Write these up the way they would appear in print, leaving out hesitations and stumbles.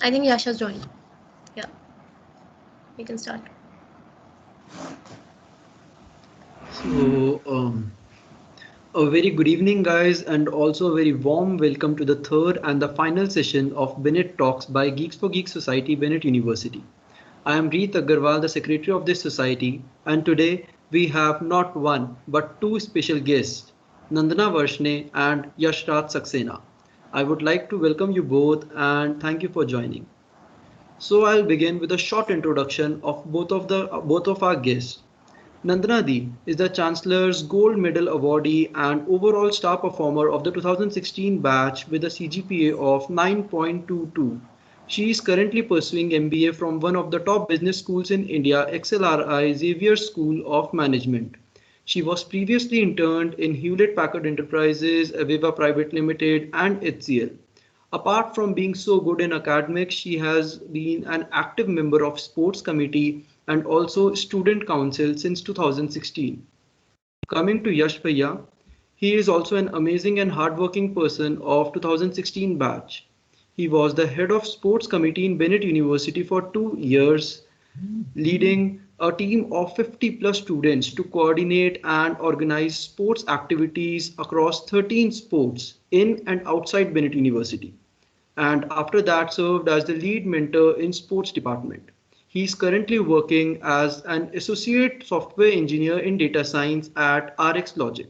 I think Yash has joined. Yeah, we can start. So, a very good evening, guys, and also a very warm welcome to the third and the final session of Bennett Talks by Geeks for Geeks Society, Bennett University. I am Reet Agarwal, the secretary of this society, and today we have not one but two special guests, Nandana Varshne and Yashraj Saxena. I would like to welcome you both and thank you for joining. So I'll begin with a short introduction of both of our guests. Nandana is the Chancellor's Gold Medal awardee and overall star performer of the 2016 batch with a CGPA of 9.22. She is currently pursuing MBA from one of the top business schools in India, XLRI Xavier School of Management. She was previously interned in Hewlett Packard Enterprises, Aviva Private Limited, and HCL. Apart from being so good in academics, she has been an active member of sports committee and also student council since 2016. Coming to Yash Bhaiya, he is also an amazing and hardworking person of 2016 batch. He was the head of sports committee in Bennett University for 2 years, leading a team of 50 plus students to coordinate and organize sports activities across 13 sports in and outside Bennett University, and after that served as the lead mentor in sports department. He is currently working as an associate software engineer in data science at RX Logic.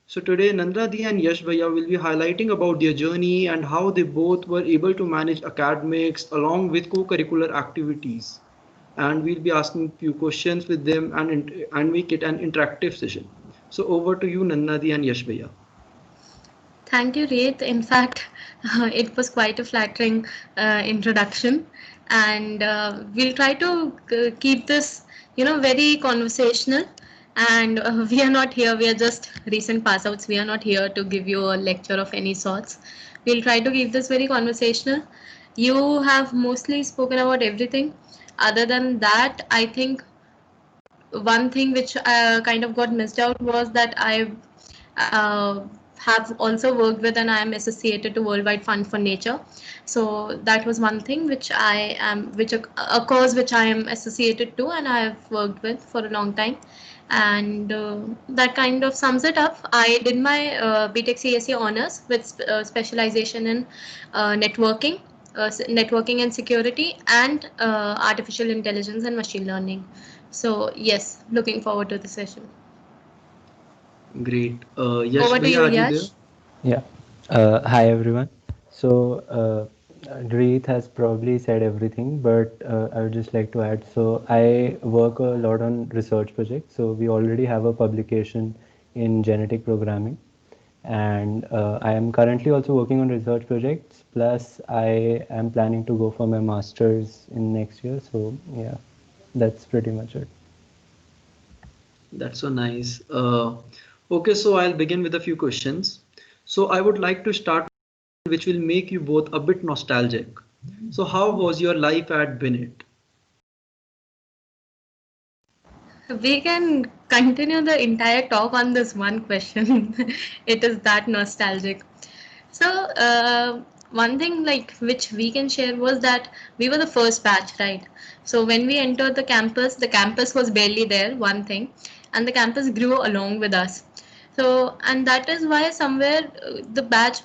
So today Nandadi and Yash Bhaiya will be highlighting about their journey and how they both were able to manage academics along with co-curricular activities. And we'll be asking few questions with them and make it an interactive session. So over to you Nandadi and Yash Bhaiya. Thank you, Reet. In fact, it was quite a flattering introduction, and we'll try to keep this, very conversational. And we are not here. We are just recent pass outs. We are not here to give you a lecture of any sorts. We'll try to keep this very conversational. You have mostly spoken about everything. Other than that, I think one thing which kind of got missed out was that I have also worked with and I am associated to Worldwide Fund for Nature. So that was one thing which I am, which a cause which I am associated to and I have worked with for a long time. And that kind of sums it up. I did my BTech CSE honors with specialization in networking, networking and security, and artificial intelligence and machine learning. So yes, looking forward to the session. Great. Yash Over to you, Bhaiya, are you there? Yash. Yeah. Hi everyone. So Reet has probably said everything, but I would just like to add. So I work a lot on research projects. So we already have a publication in genetic programming, and I am currently also working on research projects. Plus, I am planning to go for my master's in next year. So yeah, that's pretty much it. That's so nice. Okay, so I'll begin with a few questions. So I would like to start with a question which will make you both a bit nostalgic. So how was your life at Bennett? We can continue the entire talk on this one question. It is that nostalgic. So, one thing like which we can share was that we were the first batch, right? So when we entered the campus was barely there, one thing, and the campus grew along with us. So, and that is why somewhere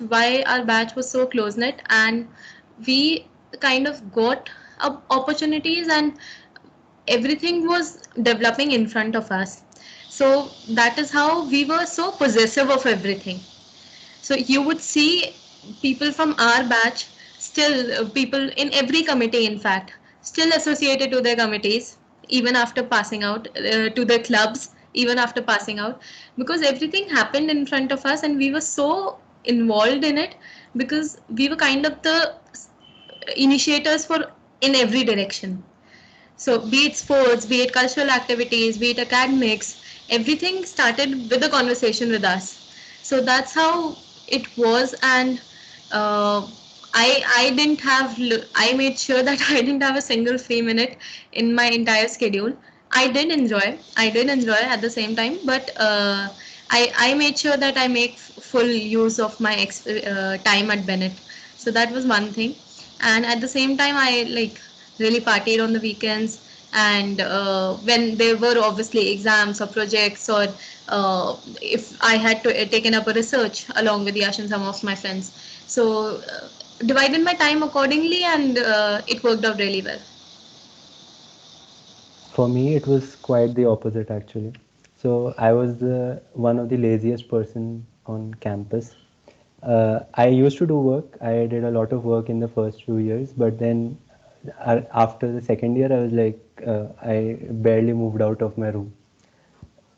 why our batch was so close knit, and we kind of got opportunities and everything was developing in front of us. So that is how we were so possessive of everything. So you would see people from our batch still, people in every committee, in fact, still associated to their committees, even after passing out, to their clubs, even after passing out, because everything happened in front of us and we were so involved in it because we were kind of the initiators for in every direction. So, be it sports, be it cultural activities, be it academics, everything started with a conversation with us. So that's how it was, and uh, I didn't have I made sure that I didn't have a single free minute in my entire schedule. I did enjoy at the same time, but I made sure that I make full use of my time at Bennett. So that was one thing. And at the same time, I like really partied on the weekends. And when there were obviously exams or projects, or if I had to taken up a research along with Yash and some of my friends, so divided my time accordingly, and it worked out really well. For me, it was quite the opposite actually. So I was the one of the laziest person on campus. I used to do work. I did a lot of work in the first few years, but then after the second year, I was like, I barely moved out of my room.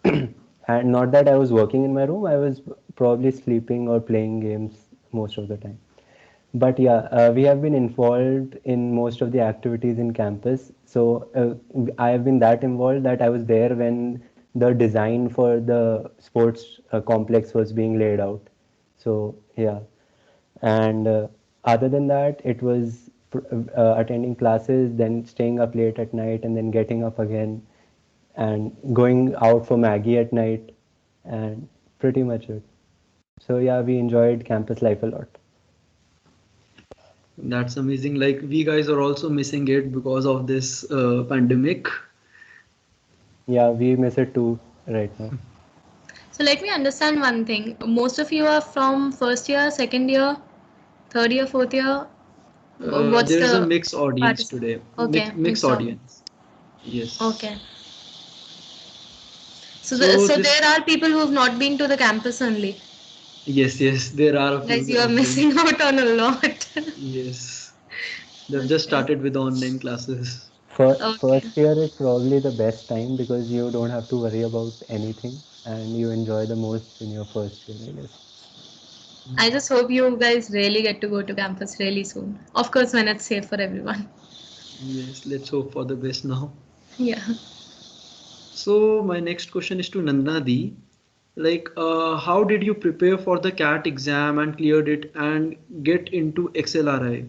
And not that I was working in my room, I was probably sleeping or playing games most of the time. But yeah, we have been involved in most of the activities in campus. So I have been that involved that I was there when the design for the sports complex was being laid out. So yeah, and other than that, it was attending classes, then staying up late at night, and then getting up again, and going out for Maggie at night, and pretty much it. So yeah, we enjoyed campus life a lot. That's amazing. Like we guys are also missing it because of this pandemic. Yeah, we miss it too right now. So let me understand one thing. Most of you are from first year, second year, third year, fourth year. What's There's a the mixed audience participant? today. Okay, Mixed mixed up. audience. Yes. Okay. So So so this, there are people who have not been to the campus only. yes, there are a Guys, few you are of them. missing out on a lot. Yes, they've just Okay. started with online classes. Okay. First year is probably the best time because you don't have to worry about anything and you enjoy the most in your first year, I guess. I just hope you guys really get to go to campus really soon. Of course, when it's safe for everyone. Yes, let's hope for the best now. Yeah. So my next question is to Nandana. Like, how did you prepare for the CAT exam and cleared it and get into XLRI?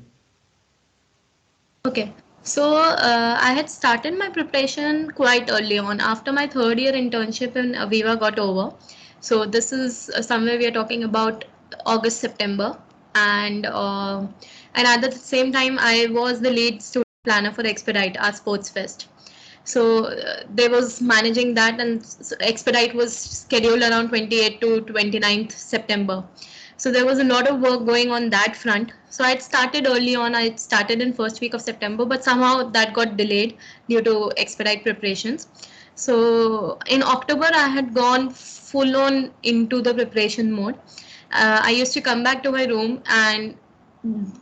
Okay. So I had started my preparation quite early on after my third year internship in Aviva got over. So this is somewhere we are talking about August, September, and at the same time I was the lead student planner for Expedite, our sports fest. So they was managing that, and Expedite was scheduled around 28th to 29th September. So there was a lot of work going on that front. So I had started early on. I had started in first week of September, but somehow that got delayed due to Expedite preparations. So in October, I had gone full on into the preparation mode. I used to come back to my room, and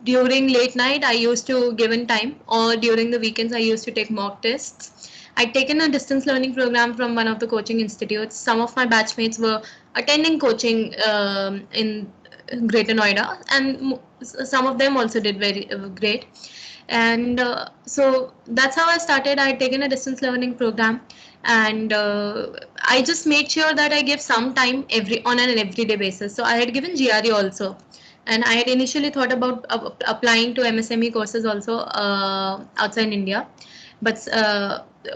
during late night I used to give in time, or during the weekends I used to take mock tests. I'd taken a distance learning program from one of the coaching institutes. Some of my batchmates were attending coaching in Greater Noida, and some of them also did very great. And so that's how I started. I had taken a distance learning program, and I just made sure that I give some time every on an everyday basis. So I had given GRE also, and I had initially thought about applying to MSME courses also outside India, but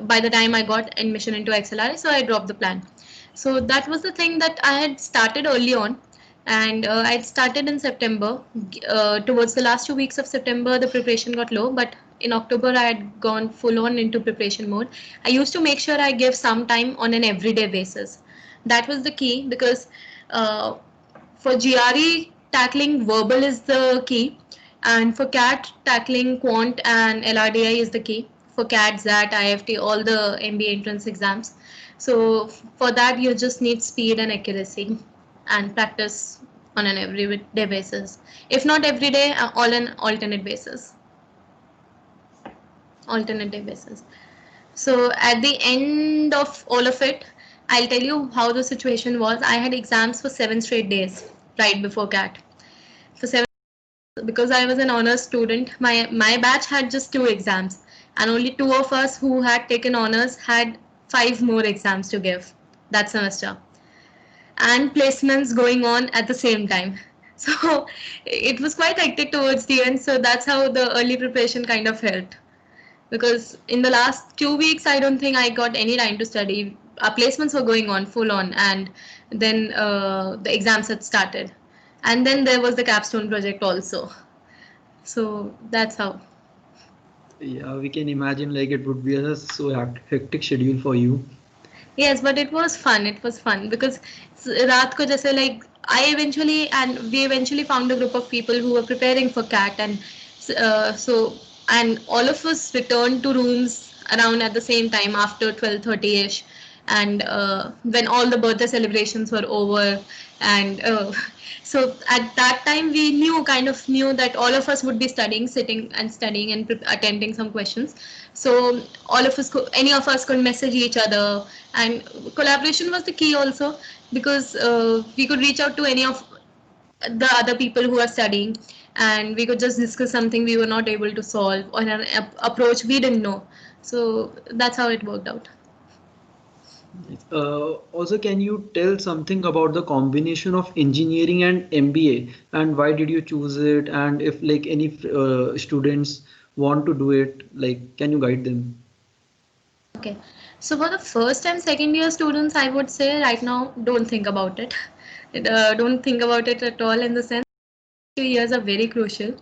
by the time I got admission into XLRI, so I dropped the plan. So that was the thing that I had started early on, and I had started in September. Towards the last 2 weeks of September, the preparation got low, but in October I had gone full on into preparation mode. I used to make sure I give some time on an everyday basis. That was the key, because uh, for GRE, tackling verbal is the key, and for CAT, tackling quant and LRDI is the key. For CAT, ZAT, IFT, all the MBA entrance exams. So for that, you just need speed and accuracy and practice on an everyday basis. If not every day, all an alternate basis. Alternate day basis. So at the end of all of it, I'll tell you how the situation was. I had exams for 7 straight days right before CAT. For 7, because I was an honors student, my batch had just 2 exams, and only 2 of us who had taken honors had 5 more exams to give that semester, and placements going on at the same time. So it was quite hectic towards the end. So that's how the early preparation kind of helped, because in the last 2 weeks I don't think I got any time to study. Our placements were going on full on, and then the exams had started, and then there was the capstone project also. So that's how. Yeah, we can imagine like it would be a so hectic schedule for you. Yes, but it was fun. It was fun because रात को जैसे like I eventually and we eventually found a group of people who were preparing for CAT, and so and all of us returned to rooms around at the same time after 12:30 ish, and when all the birthday celebrations were over, and so at that time we knew that all of us would be sitting and studying and attending some questions. So all of us any of us could message each other, and collaboration was the key also, because we could reach out to any of the other people who are studying, and we could just discuss something we were not able to solve, or an approach we didn't know. So that's how it worked out. Also, can you tell something about the combination of engineering and MBA, and why did you choose it? And if like any students want to do it, like can you guide them? Okay. So for the first and second year students, I would say right now, don't think about it. Don't think about it at all, in the sense 2 years are very crucial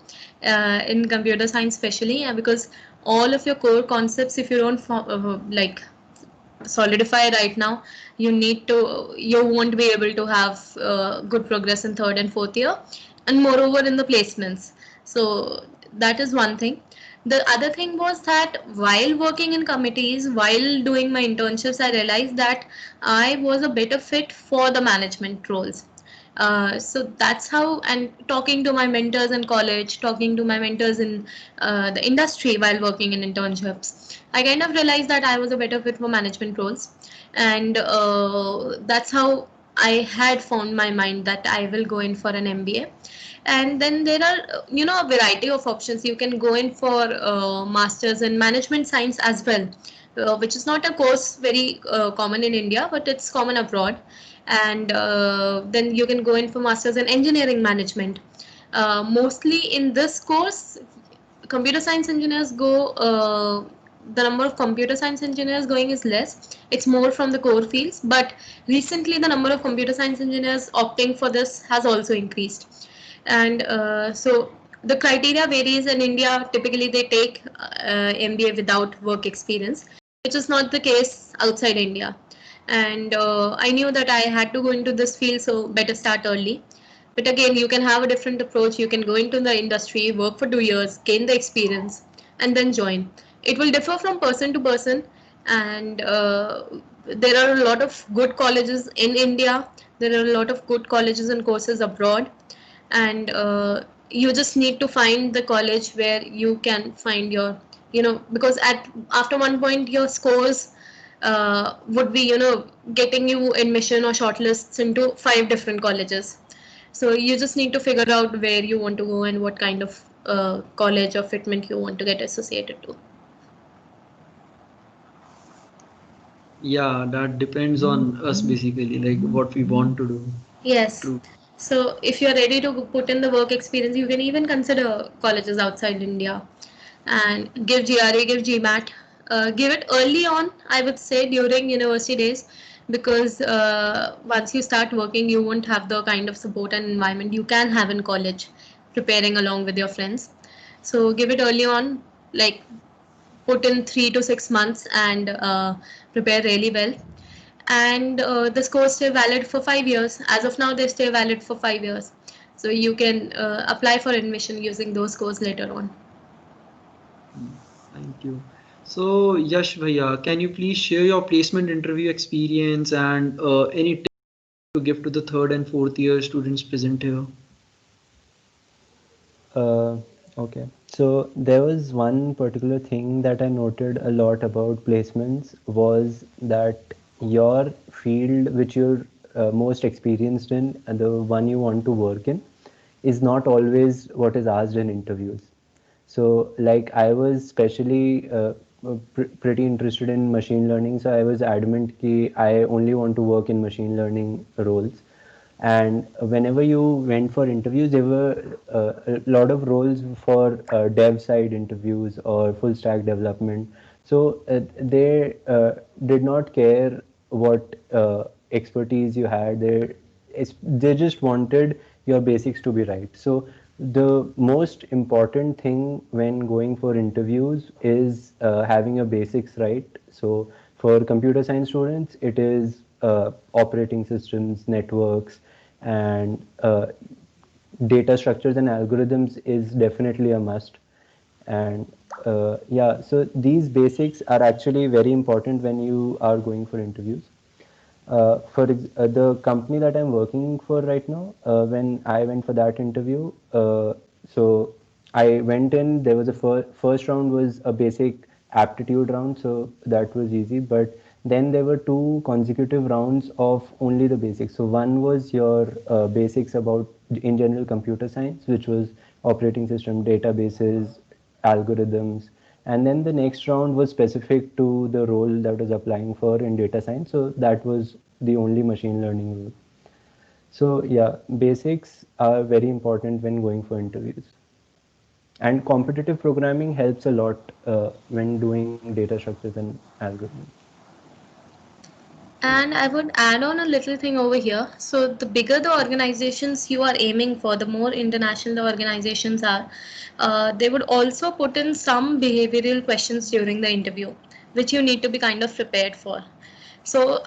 in computer science, especially because all of your core concepts, if you don't like solidify right now, you won't be able to have good progress in third and fourth year, and moreover in the placements. So that is one thing. The other thing was that while working in committees, while doing my internships, I realized that I was a better fit for the management roles. So that's how, and talking to my mentors in college, talking to my mentors in the industry while working in internships, I kind of realized that I was a better fit for management roles, and that's how I had found my mind that I will go in for an MBA. And then there are, a variety of options. You can go in for masters in management science as well, which is not a course very common in India, but it's common abroad. And then you can go in for masters in engineering management. Mostly in this course, computer science engineers go. The number of computer science engineers going is less. It's more from the core fields. But recently, the number of computer science engineers opting for this has also increased. And so the criteria varies in India. Typically, they take MBA without work experience, which is not the case outside India. And I knew that I had to go into this field, so better start early. But again, you can have a different approach. You can go into the industry, work for 2 years, gain the experience, and then join. It will differ from person to person, and there are a lot of good colleges in India. There are a lot of good colleges and courses abroad, and you just need to find the college where you can find your, because at after one point your scores would be, getting you admission or shortlists into 5 different colleges. So you just need to figure out where you want to go and what kind of college or fitment you want to get associated to. Yeah, that depends on us basically, like what we want to do. Yes. True. So if you're ready to put in the work experience, you can even consider colleges outside India and give GRE, give GMAT. Give it early on, I would say, during university days, because once you start working, you won't have the kind of support and environment you can have in college, preparing along with your friends. So give it early on, like put in 3 to 6 months, and prepare really well. And the scores stay valid for 5 years. As of now, they stay valid for 5 years. So you can apply for admission using those scores later on. Mm, thank you. So, Yash Bhaiya, can you please share your placement interview experience and any tips to give to the third and fourth year students present here? Uh, okay. So there was one particular thing that I noted a lot about placements was that your field which you're most experienced in, and the one you want to work in, is not always what is asked in interviews. So, like, I was especially pretty interested in machine learning, so I was adamant that I only want to work in machine learning roles. And whenever you went for interviews, there were a lot of roles for dev side interviews or full stack development. So they did not care what expertise you had. They just wanted your basics to be right. So The most important thing when going for interviews is having a basics right. So for computer science students, it is operating systems, networks, and data structures and algorithms is definitely a must. And yeah, so these basics are actually very important when you are going for interviews. The company that I'm working for right now, when I went for that interview, so I went in. There was a first round was a basic aptitude round, so that was easy. But then there were two consecutive rounds of only the basics. So one was your basics about in general computer science, which was operating system, databases, algorithms, and then the next round was specific to the role that was applying for in data science, so that was the only machine learning role. So yeah, basics are very important when going for interviews, and competitive programming helps a lot when doing data structures and algorithms. And I would add on a little thing over here. So, the bigger the organizations you are aiming for, the more international the organizations are, they would also put in some behavioral questions during the interview, which you need to be kind of prepared for. So,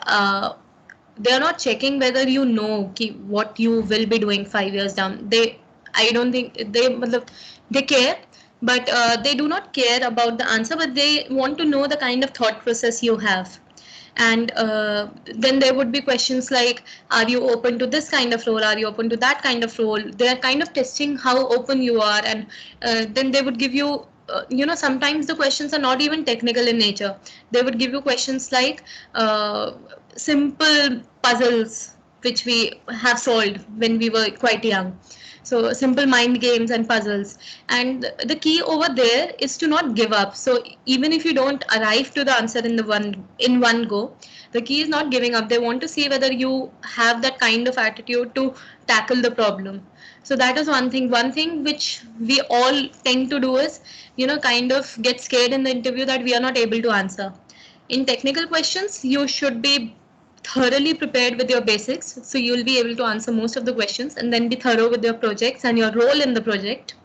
they are not checking whether you know what you will be doing 5 years down. I don't think they care, but they do not care about the answer, but they want to know the kind of thought process you have. And then there would be questions like, are you open to this kind of role, are you open to that kind of role? They are kind of testing how open you are. And then they would give you sometimes the questions are not even technical in nature. They would give you questions like simple puzzles which we have solved when we were quite young. So simple mind games and puzzles. And the key over there is to not give up. So even if you don't arrive to the answer in one go, the key is not giving up. They want to see whether you have that kind of attitude to tackle the problem. So that is one thing. One thing which we all tend to do is, kind of get scared in the interview that we are not able to answer. In technical questions, you should be thoroughly prepared with your basics, so you'll be able to answer most of the questions, and then be thorough with your projects and your role in the project.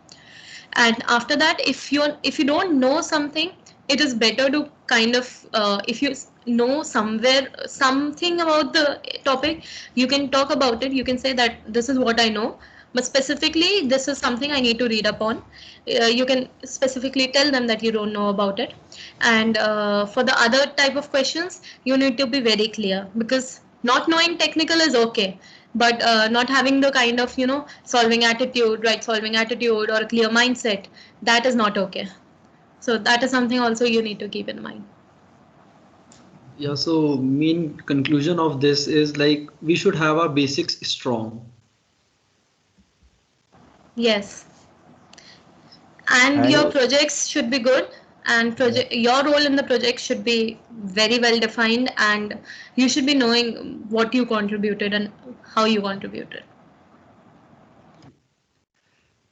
And after that, if you don't know something, it is better to kind of if you know somewhere something about the topic, you can talk about it. You can say that this is what I know, but specifically this is something I need to read up on. You can specifically tell them that you don't know about it. And for the other type of questions, you need to be very clear, because not knowing technical is okay, but not having the kind of solving attitude, right, solving attitude or a clear mindset, that is not okay. So that is something also you need to keep in mind. Yeah, so main conclusion of this is like we should have our basics strong. Yes, and your And projects should be good, and yeah, project your role in the project should be very well defined, and you should be knowing what you contributed and how you contributed.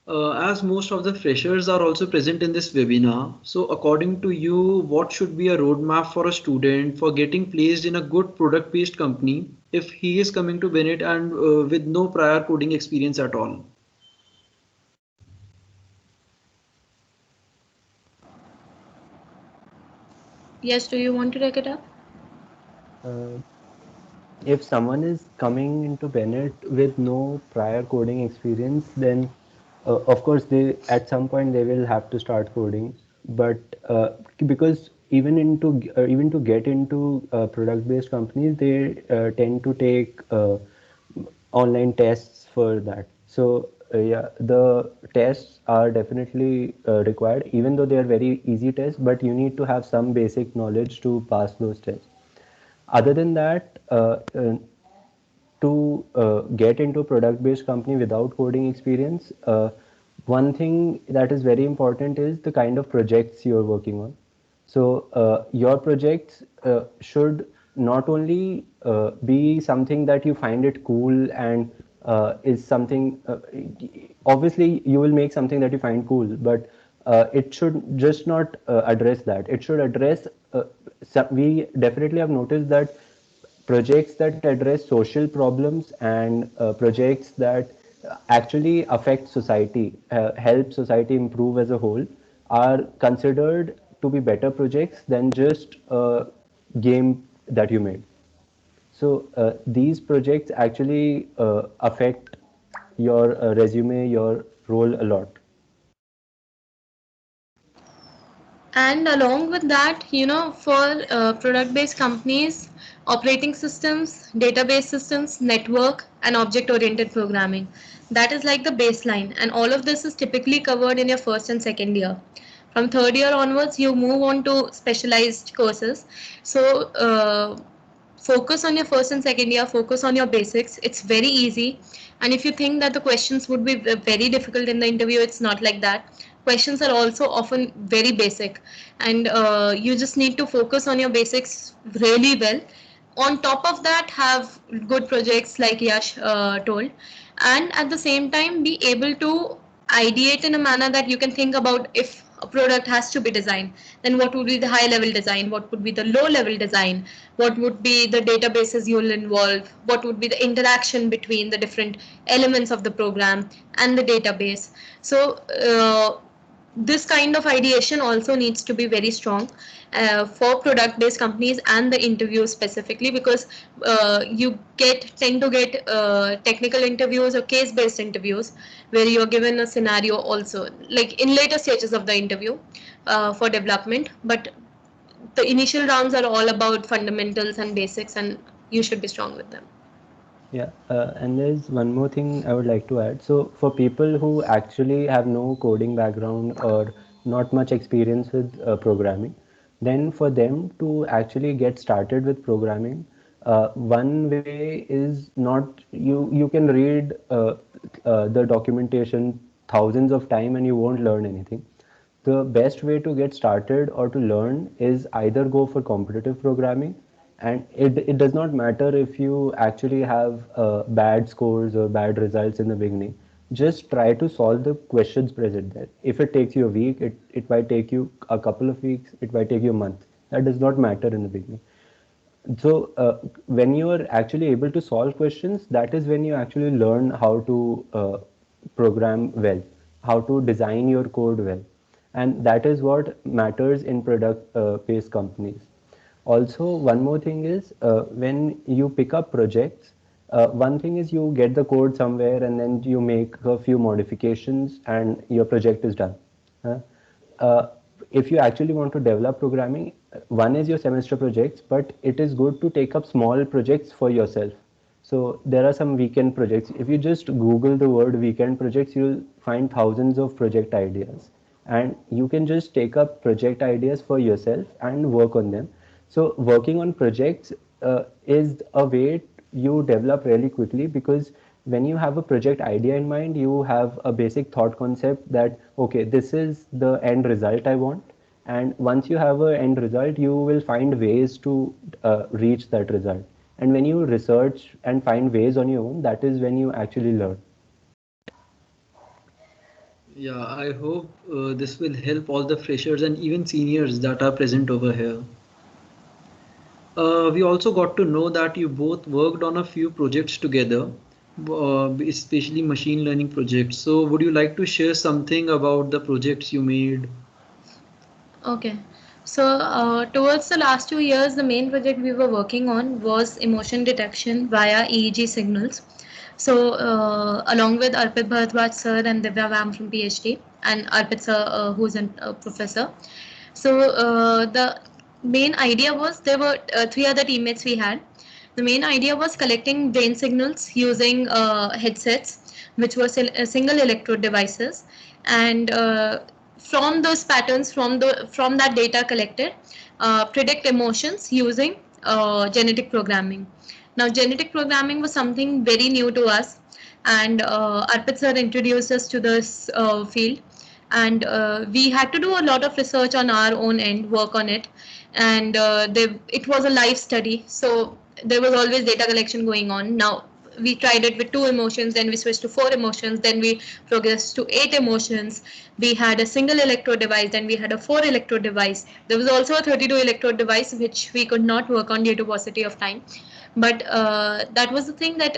As most of the freshers are also present in this webinar, so according to you, what should be a roadmap for a student for getting placed in a good product-based company if he is coming to Bennett and with no prior coding experience at all? Yes, do you want to take it up? uh, if someone is coming into Bennett with no prior coding experience, then of course they at some point they will have to start coding. But because even to get into product-based companies, they tend to take online tests for that. So yeah, the tests are definitely required, even though they are very easy tests. But you need to have some basic knowledge to pass those tests. Other than that, to get into a product-based company without coding experience, one thing that is very important is the kind of projects you're working on. So your projects should not only be something that you find it cool and is something obviously you will make something that you find cool, but it should just not address that. It should address we definitely have noticed that projects that address social problems and projects that actually affect society, help society improve as a whole, are considered to be better projects than just a game that you made. So these projects actually affect your resume, your role a lot. And along with that, for product-based companies, operating systems, database systems, network, and object-oriented programming. That is like the baseline, and all of this is typically covered in your first and second year. From third year onwards, you move on to specialized courses. So focus on your first and second year, focus on your basics. It's very easy. And if you think that the questions would be very difficult in the interview, it's not like that. Questions are also often very basic, and you just need to focus on your basics really well. On top of that, have good projects like Yash told, and at the same time be able to ideate in a manner that you can think about if a product has to be designed, then what would be the high level design, what would be the low level design, what would be the databases you'll involve, what would be the interaction between the different elements of the program and the database. So this kind of ideation also needs to be very strong for product based companies and the interviews specifically, because you tend to get technical interviews or case based interviews where you're given a scenario also, like in later stages of the interview for development. But the initial rounds are all about fundamentals and basics, and you should be strong with them. Yeah, and there's one more thing I would like to add. So, for people who actually have no coding background or not much experience with programming, then for them to actually get started with programming, one way is not you can read the documentation thousands of time and you won't learn anything. The best way to get started or to learn is either go for competitive programming, and it does not matter if you actually have bad scores or bad results in the beginning. Just try to solve the questions present there. If it takes you a week, it might take you a couple of weeks, it might take you a month. That does not matter in the beginning. So when you are actually able to solve questions, that is when you actually learn how to program well, how to design your code well, and that is what matters in product based companies. Also, one more thing is when you pick up projects, one thing is you get the code somewhere and then you make a few modifications and your project is done. Uh, uh, if you actually want to develop programming, one is your semester projects, but it is good to take up small projects for yourself. So there are some weekend projects. If you just Google the word weekend projects, you'll find thousands of project ideas. And you can just take up project ideas for yourself and work on them. So working on projects is a way you develop really quickly, because when you have a project idea in mind, you have a basic thought concept that, okay, this is the end result I want. And once you have an end result, you will find ways to reach that result. And when you research and find ways on your own, that is when you actually learn. Yeah, I hope this will help all the freshers and even seniors that are present over here. We also got to know that you both worked on a few projects together, especially machine learning projects. So, would you like to share something about the projects you made? Okay. So, towards the last 2 years, the main project we were working on was emotion detection via EEG signals. So, along with Arpit Bharadwaj sir and Divya Vam from PhD, and Arpit sir, who's a professor. So, the main idea was there were three other teammates we had. The main idea was collecting brain signals using headsets, which were single electrode devices, and from those patterns, from that data collected, predict emotions using genetic programming. Now, genetic programming was something very new to us, and Arpit sir introduced us to this field, and we had to do a lot of research on our own end, work on it, and it was a live study, so there was always data collection going on. Now we tried it with 2 emotions, then we switched to 4 emotions, then we progressed to 8 emotions. We had a single electrode device, then we had a 4 electrode device. There was also a 32 electrode device which we could not work on due to paucity of time. But that was the thing that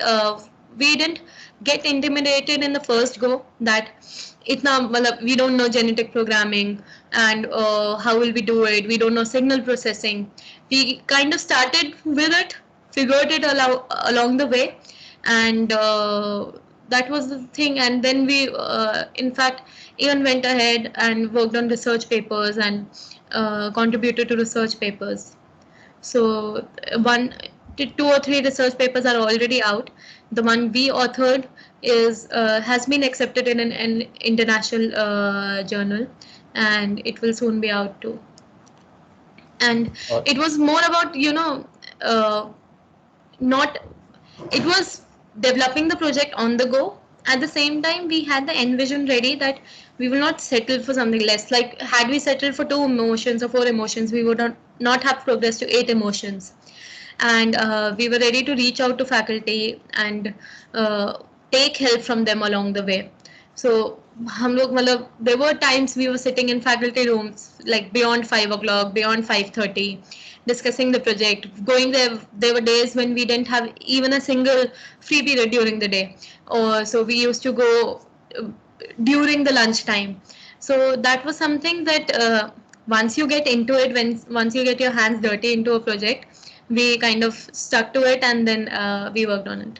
we didn't get intimidated in the first go that we don't know genetic programming and how will we do it, we don't know signal processing. We kind of started with it, figured it along the way, and that was the thing. And then we in fact even went ahead and worked on research papers and contributed to research papers. So two or three research papers are already out. The one we authored is has been accepted in an international journal, and it will soon be out too. And it was more about uh, not it was developing the project on the go. At the same time, we had the envision ready that we will not settle for something less. Like, had we settled for 2 emotions or 4 emotions, we would not have progressed to 8 emotions. And we were ready to reach out to faculty and take help from them along the way. So हम लोग मतलब there were times we were sitting in faculty rooms like beyond 5 o'clock, beyond 5:30, discussing the project. Going there were days when we didn't have even a single free period during the day, or so we used to go uh, during the lunch time. So that was something that once you get into it, when once you get your hands dirty into a project, we kind of stuck to it, and then we worked on it.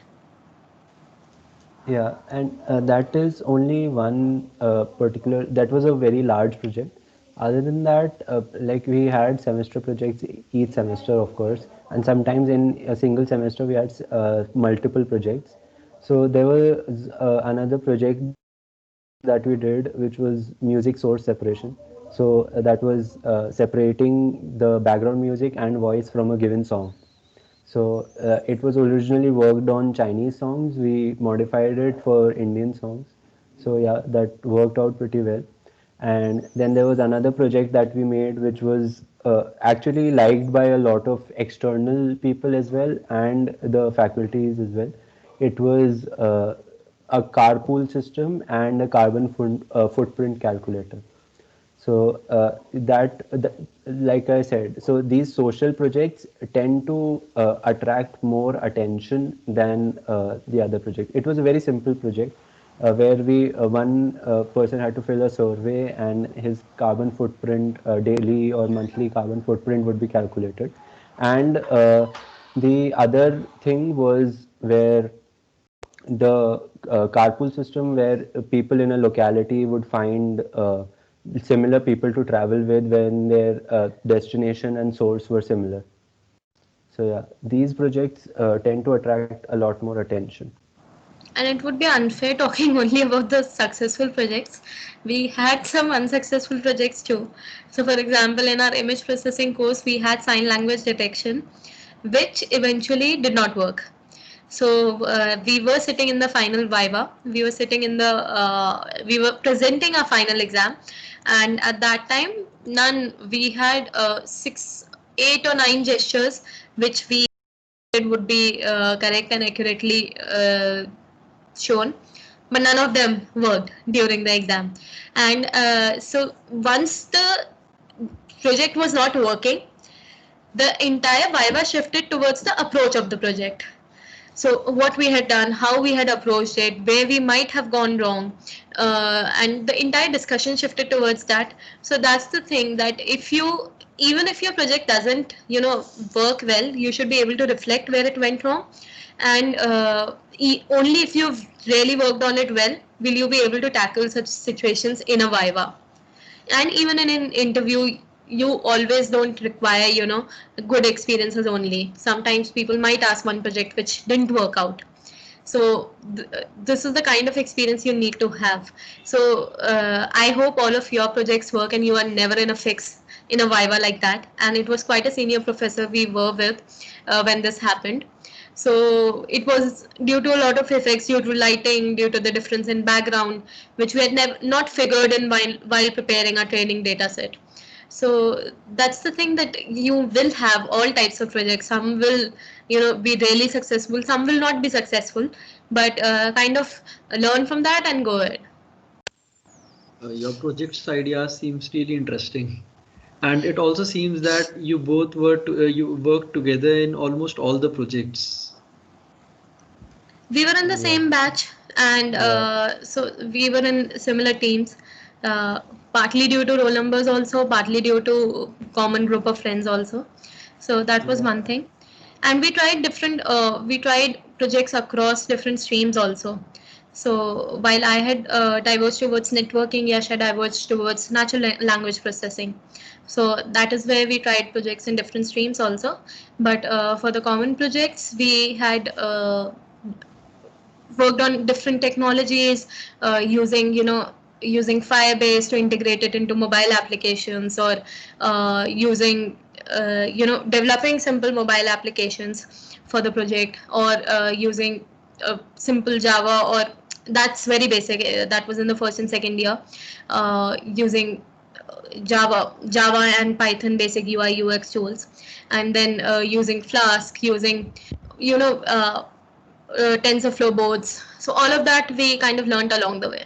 Yeah, and that is only one particular, that was a very large project. Other than that, like we had semester projects each semester, of course, and sometimes in a single semester we had multiple projects. So there was another project that we did, which was music source separation. So that was separating the background music and voice from a given song. So it was originally worked on Chinese songs. We modified it for Indian songs. So yeah, that worked out pretty well. And then there was another project that we made, which was actually liked by a lot of external people as well and the faculties as well. It was a carpool system and a carbon footprint calculator. So like I said, so these social projects tend to attract more attention than the other project. It was a very simple project where we one person had to fill a survey and his carbon footprint, daily or monthly carbon footprint would be calculated. And the other thing was where the carpool system, where people in a locality would find similar people to travel with when their destination and source were similar. So yeah, these projects tend to attract a lot more attention. And it would be unfair talking only about the successful projects. We had some unsuccessful projects too. So, for example, in our image processing course, we had sign language detection, which eventually did not work. So we were sitting in the final viva. We were sitting in the we were presenting our final exam, and at that time, none. We had 8 or 9 gestures, which we it would be correct and accurately shown, but none of them worked during the exam. And so once the project was not working, the entire viva shifted towards the approach of the project. So what we had done, how we had approached it, where we might have gone wrong, and the entire discussion shifted towards that. So that's the thing, that if you, even if your project doesn't work well, you should be able to reflect where it went wrong, and only if you've really worked on it well will you be able to tackle such situations in a viva. And even in an interview, you always don't require good experiences only. Sometimes people might ask one project which didn't work out. So this is the kind of experience you need to have. So I hope all of your projects work and you are never in a fix in a viva like that. And it was quite a senior professor we were with when this happened. So it was due to a lot of effects, due to lighting, due to the difference in background, which we had not figured in while preparing our training data set. So that's the thing, that you will have all types of projects. Some will, be really successful. Some will not be successful, but kind of learn from that and go ahead. Your project's idea seems really interesting. And it also seems that you both you worked together in almost all the projects. We were in the Yeah. same batch, and Yeah. so we were in similar teams. Partly due to roll numbers, also partly due to common group of friends, also. So that was Yeah. one thing, and we tried different. We tried projects across different streams also. So while I had diverged towards networking, Yash had diverged towards natural language processing. So that is where we tried projects in different streams also. But for the common projects, we had worked on different technologies, using Firebase to integrate it into mobile applications, or using developing simple mobile applications for the project, or using simple Java, or that's very basic. That was in the first and second year, using Java and Python basic UI UX tools, and then using Flask, using TensorFlow boards. So all of that we kind of learned along the way,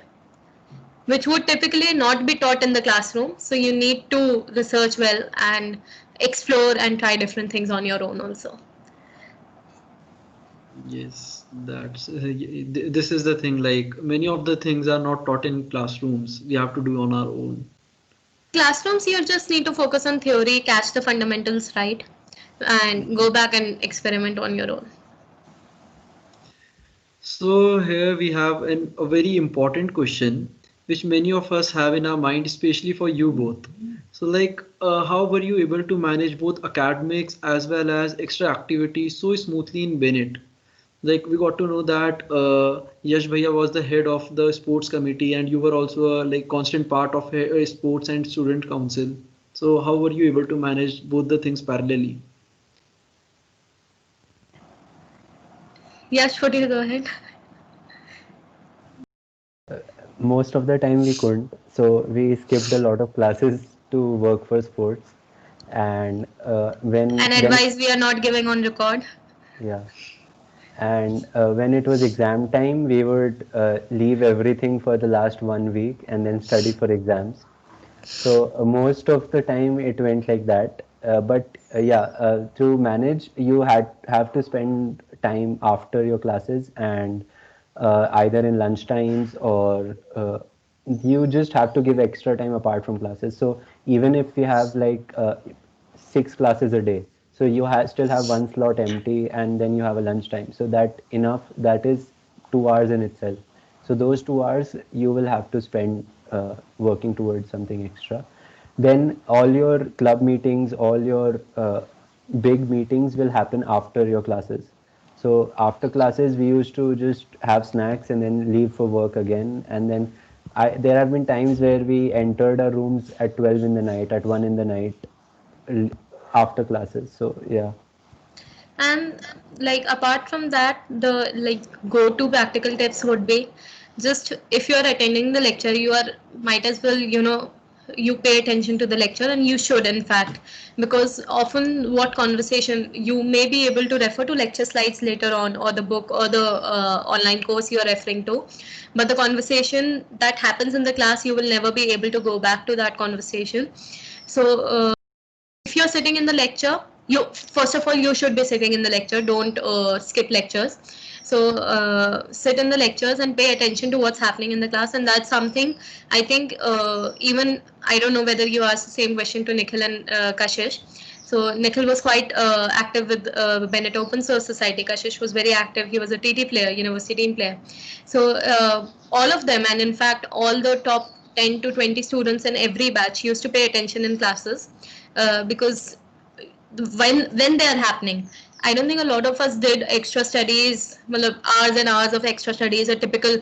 which would typically not be taught in the classroom. So you need to research well and explore and try different things on your own also. Yes, this is the thing. Like many of the things are not taught in classrooms. We have to do on our own. Classrooms, you just need to focus on theory, catch the fundamentals right, and go back and experiment on your own. So here we have a very important question, which many of us have in our mind, especially for you both. So like, how were you able to manage both academics as well as extra activities so smoothly in Bennett? Like we got to know that Yash Bhaiya was the head of the sports committee, and you were also a like constant part of a sports and student council. So how were you able to manage both the things parallelly? Yes, Shruti, go ahead. Most of the time we couldn't, so we skipped a lot of classes to work for sports. And when An then advice we are not giving on record. yeah, and when it was exam time, we would leave everything for the last 1 week and then study for exams. So most of the time it went like that. But yeah, to manage, you had have to spend time after your classes, and either in lunch times, or you just have to give extra time apart from classes. So even if we have like 6 classes a day, so you still have one slot empty, and then you have a lunch time. So that is 2 hours in itself. So those 2 hours you will have to spend working towards something extra. Then all your club meetings, all your big meetings will happen after your classes. So after classes, we used to just have snacks and then leave for work again. And then there have been times where we entered our rooms at 12 in the night, at 1 in the night, l- after classes. So yeah. And like apart from that, the like go-to practical tips would be just if you are attending the lecture, you are might as well you pay attention to the lecture, and you should in fact, because often what conversation you may be able to refer to lecture slides later on, or the book, or the online course you are referring to, but the conversation that happens in the class, you will never be able to go back to that conversation. So if you're sitting in the lecture, you first of all you should be sitting in the lecture. Don't skip lectures. So sit in the lectures and pay attention to what's happening in the class, and that's something I think even I don't know whether you asked the same question to Nikhil and Kashish. So Nikhil was quite active with Bennett Open Source Society. Kashish was very active. He was a TT player, university team player. So all of them, and in fact all the top 10 to 20 students in every batch used to pay attention in classes, because when they are happening, I don't think a lot of us did extra studies. Well, hours and hours of extra studies, a typical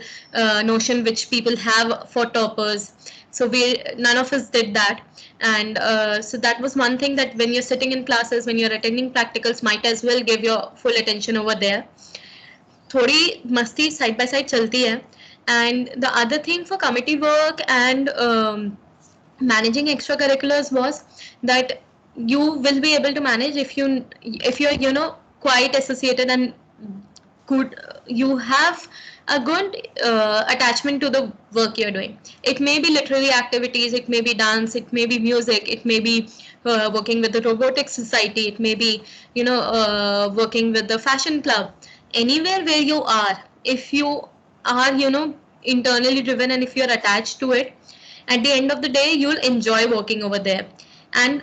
notion which people have for toppers. So we none of us did that, and so that was one thing, that when you're sitting in classes, when you're attending practicals, might as well give your full attention over there. थोड़ी मस्ती side by side चलती है. And the other thing for committee work and managing extracurriculars was that you will be able to manage if you're quite associated and good, you have a good attachment to the work you're doing. It may be literary activities, it may be dance, it may be music, it may be working with the robotics society, it may be working with the fashion club. Anywhere where you are, if you are, you know, internally driven and if you're attached to it, at the end of the day, you'll enjoy working over there. And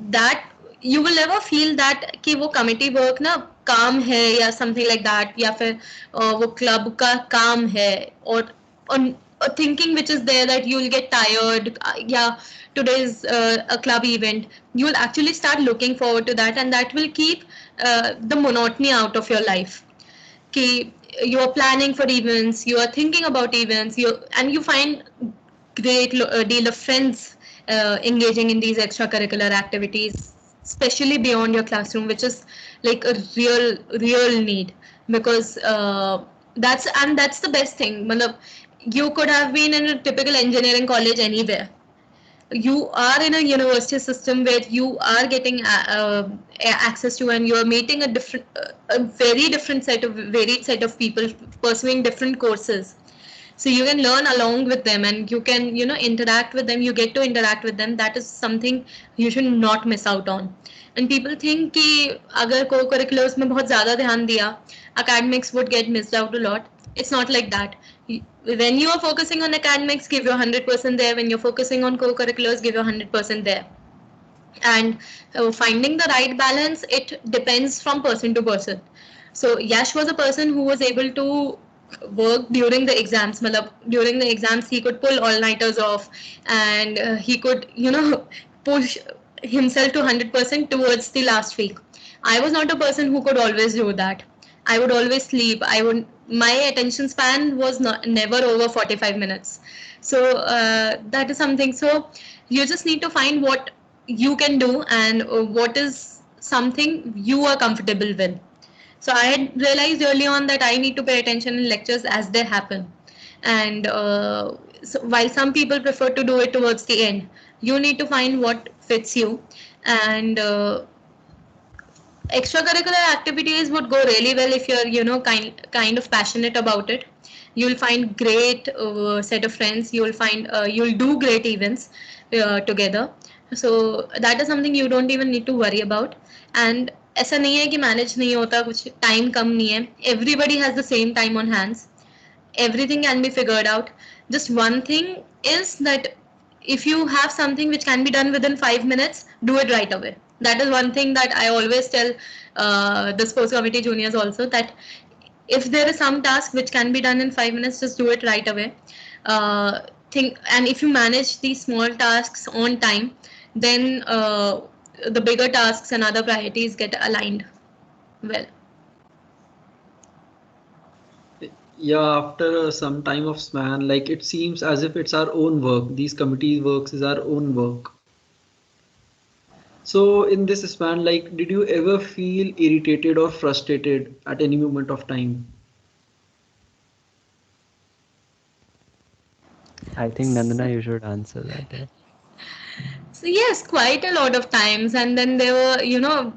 that you will never feel that कि वो committee work ना काम है या something like that, या फिर वो club का काम है, or a thinking which is there that you'll get tired, yeah, today's a club event. You will actually start looking forward to that, and that will keep the monotony out of your life. कि you are planning for events, you are thinking about events, and you find great deal of friends engaging in these extracurricular activities, especially beyond your classroom, which is like a real need, because that's the best thing. Matlab, you could have been in a typical engineering college anywhere. You are in a university system where you are getting access to, and you are meeting a very different set of varied set of people pursuing different courses. So you can learn along with them, and you can, you know, interact with them. You get to interact with them. That is something you should not miss out on. And people think कि अगर co-curriculars में बहुत ज़्यादा ध्यान दिया, academics would get missed out a lot. It's not like that. When you are focusing on academics, give your 100% there. When you're focusing on co-curriculars, give your 100% there. And finding the right balance, it depends from person to person. So Yash was a person who was able to work during the exams. Matlab, during the exams, he could pull all-nighters off, and he could, you know, push himself to 100% towards the last week. I was not a person who could always do that. I would always sleep. My attention span was never over 45 minutes. So that is something. So you just need to find what you can do, and what is something you are comfortable with. So I had realized early on that I need to pay attention in lectures as they happen. And so while some people prefer to do it towards the end, you need to find what fits you. And extracurricular activities would go really well if you're, you know, kind of passionate about it. You'll find great set of friends. You'll do great events together. So that is something you don't even need to worry about. And ऐसा नहीं है कि manage नहीं होता, कुछ time कम नहीं है. Everybody has the same time on hands. Everything can be figured out. Just one thing is that if you have something which can be done within 5 minutes, do it right away. That is one thing that I always tell the sports committee juniors also, that if there is some task which can be done in 5 minutes, just do it right away. And if you manage these small tasks on time, then the bigger tasks and other priorities get aligned well. Yeah, after some time of span, like it seems as if it's our own work. These committee works is our own work. So in this span, like, did you ever feel irritated or frustrated at any moment of time? I think Nandana, you should answer that. Yeah. So yes, quite a lot of times. And then there were, you know,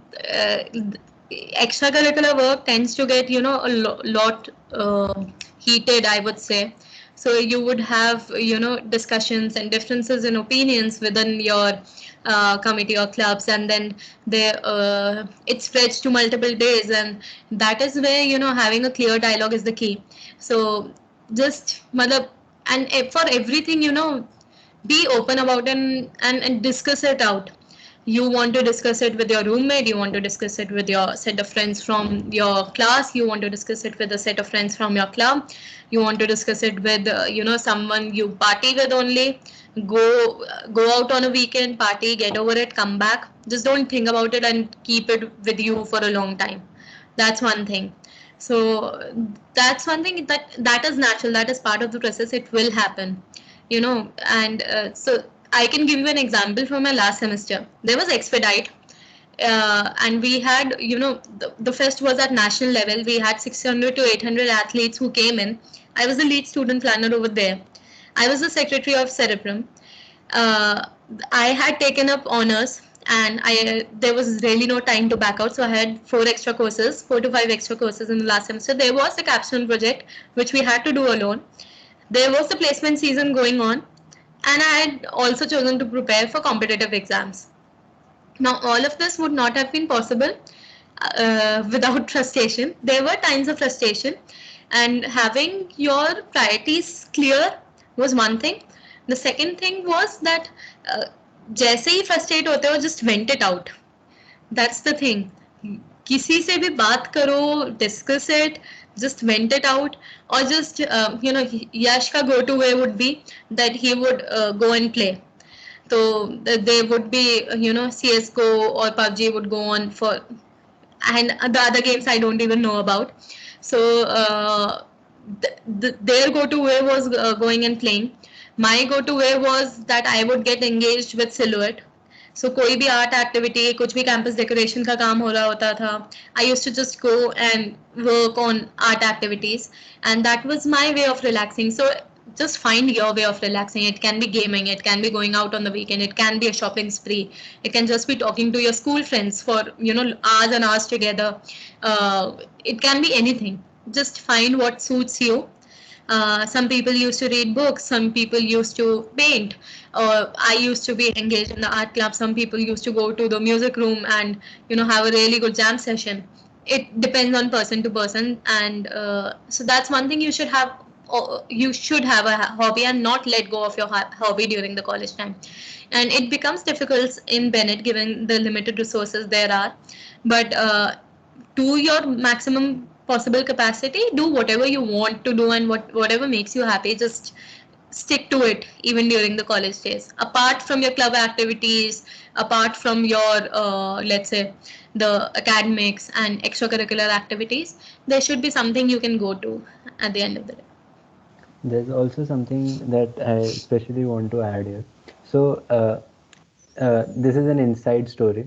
extracurricular work tends to get, you know, a lot heated, I would say. So you would have, you know, discussions and differences in opinions within your committee or clubs, and then it spreads to multiple days, and that is where, you know, having a clear dialogue is the key. So just mother, and for everything, you know, be open about it, and discuss it out. You want to discuss it with your roommate, you want to discuss it with your set of friends from your class, you want to discuss it with a set of friends from your club, you want to discuss it with you know, someone you party with only. Go out on a weekend, party, get over it, come back. Just don't think about it and keep it with you for a long time. That's one thing. So that's one thing that is natural, that is part of the process, it will happen, you know. And so I can give you an example from my last semester. There was Expedite, and we had, you know, the fest was at national level. We had 600 to 800 athletes who came in. I was the lead student planner over there. I was the secretary of Cerebrum. I had taken up honors, and there was really no time to back out. So I had 4 to 5 extra courses in the last semester. There was the capstone project, which we had to do alone. There was the placement season going on, and I had also chosen to prepare for competitive exams. Now, all of this would not have been possible without frustration. There were times of frustration, And having your priorities clear was one thing. The second thing was that जैसे ही frustrate होते हो, just vent it out. That's the thing. किसी से भी बात करो, discuss it, just vent it out, or just Yash का go to way would be that he would go and play. So they would be CS:GO or PUBG would go on for, and the other games I don't even know about. So their go-to way was going and playing. My go-to way was that I would get engaged with Silhouette. So कोई भी art activity, कुछ भी campus decoration का काम हो रहा होता था, I use to just go and work on art activities, and that was my way of relaxing. So just find your way of relaxing. It can be gaming, it can be going out on the weekend, it can be a shopping spree, it can just be talking to your school friends for hours and hours together. It can be anything. Just find what suits you. Some people used to read books, some people used to paint, I used to be engaged in the art club, some people used to go to the music room and have a really good jam session. It depends on person to person, and so that's one thing. You should have a hobby and not let go of your hobby during the college time. And it becomes difficult in Bennett given the limited resources there are, but to your maximum possible capacity, do whatever you want to do, and whatever makes you happy, just stick to it even during the college days. Apart from your club activities, apart from your let's say the academics and extracurricular activities, there should be something you can go to at the end of the day. There's also something that I especially want to add here. So this is an inside story.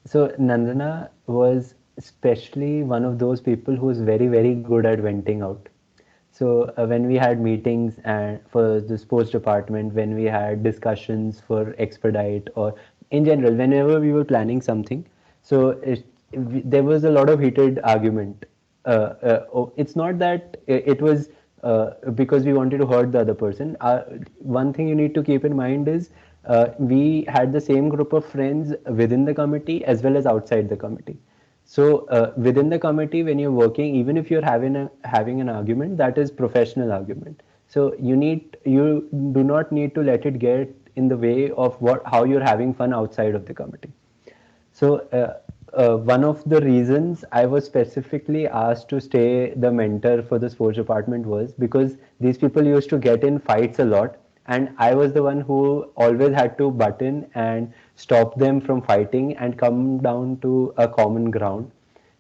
So Nandana was especially one of those people who was very, very good at venting out. So when we had meetings and for the sports department, when we had discussions for expedite, or in general, whenever we were planning something, so there was a lot of heated argument. It's not that it was because we wanted to hurt the other person. One thing you need to keep in mind is we had the same group of friends within the committee as well as outside the committee. So within the committee, when you're working, even if you're having an argument, that is professional argument. So you do not need to let it get in the way of how you're having fun outside of the committee. So one of the reasons I was specifically asked to stay the mentor for the sports department was because these people used to get in fights a lot, and I was the one who always had to butt in and stop them from fighting and come down to a common ground.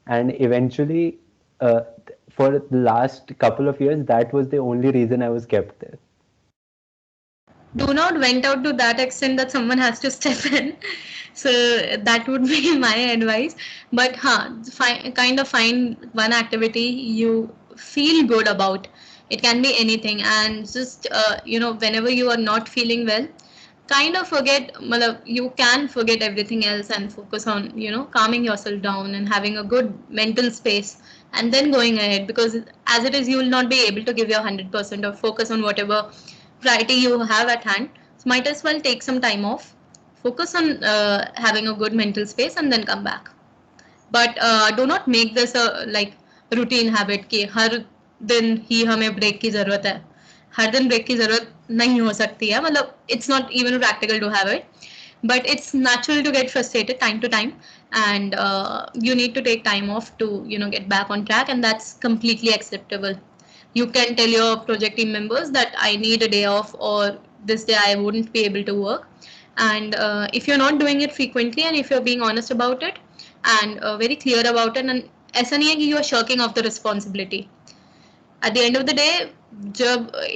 And eventually, for the last couple of years, that was the only reason I was kept there. Do not vent out to that extent that someone has to step in. So that would be my advice. But kind of find one activity you feel good about. It can be anything, and just whenever you are not feeling well, kind of forget. You can forget everything else and focus on calming yourself down and having a good mental space, and then going ahead, because as it is, you will not be able to give your 100% or focus on whatever priority you have at hand. So might as well take some time off, focus on having a good mental space, and then come back. But do not make this a routine habit कि हर दिन ही हमें break की जरूरत है. हर दिन break की जरूरत नहीं हो सकती है. मतलब it's not even practical to have it, but it's natural to get frustrated time to time, and you need to take time off to get back on track, and that's completely acceptable. You can tell your project team members that I need a day off, or this day I wouldn't be able to work. And if you're not doing it frequently, and if you're being honest about it and very clear about it, and ऐसा नहीं है कि you are shirking off the responsibility. At the end of the day,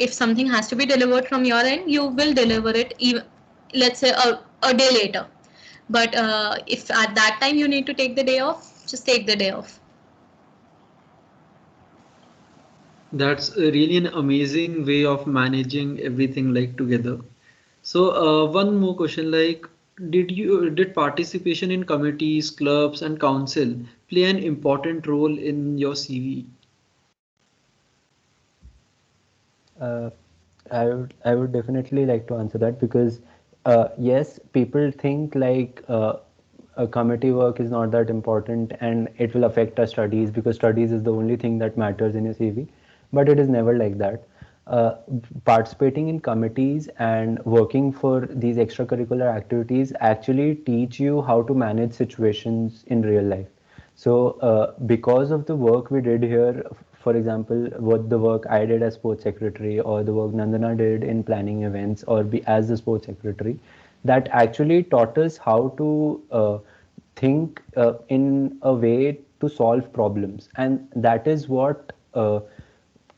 if something has to be delivered from your end, you will deliver it, even let's say a day later. But if at that time you need to take the day off, just take the day off. That's really an amazing way of managing everything together. So one more question, did participation in committees, clubs, and council play an important role in your CV? I would definitely like to answer that because yes, people think a committee work is not that important and it will affect our studies because studies is the only thing that matters in your CV. but it is never like that. uh, Participating in committees and working for these extracurricular activities actually teach you how to manage situations in real life. So, because of the work we did here, for example, what the work I did as sports secretary, or the work Nandana did in planning events, or be as the sports secretary, that actually taught us how to think in a way to solve problems, and that is what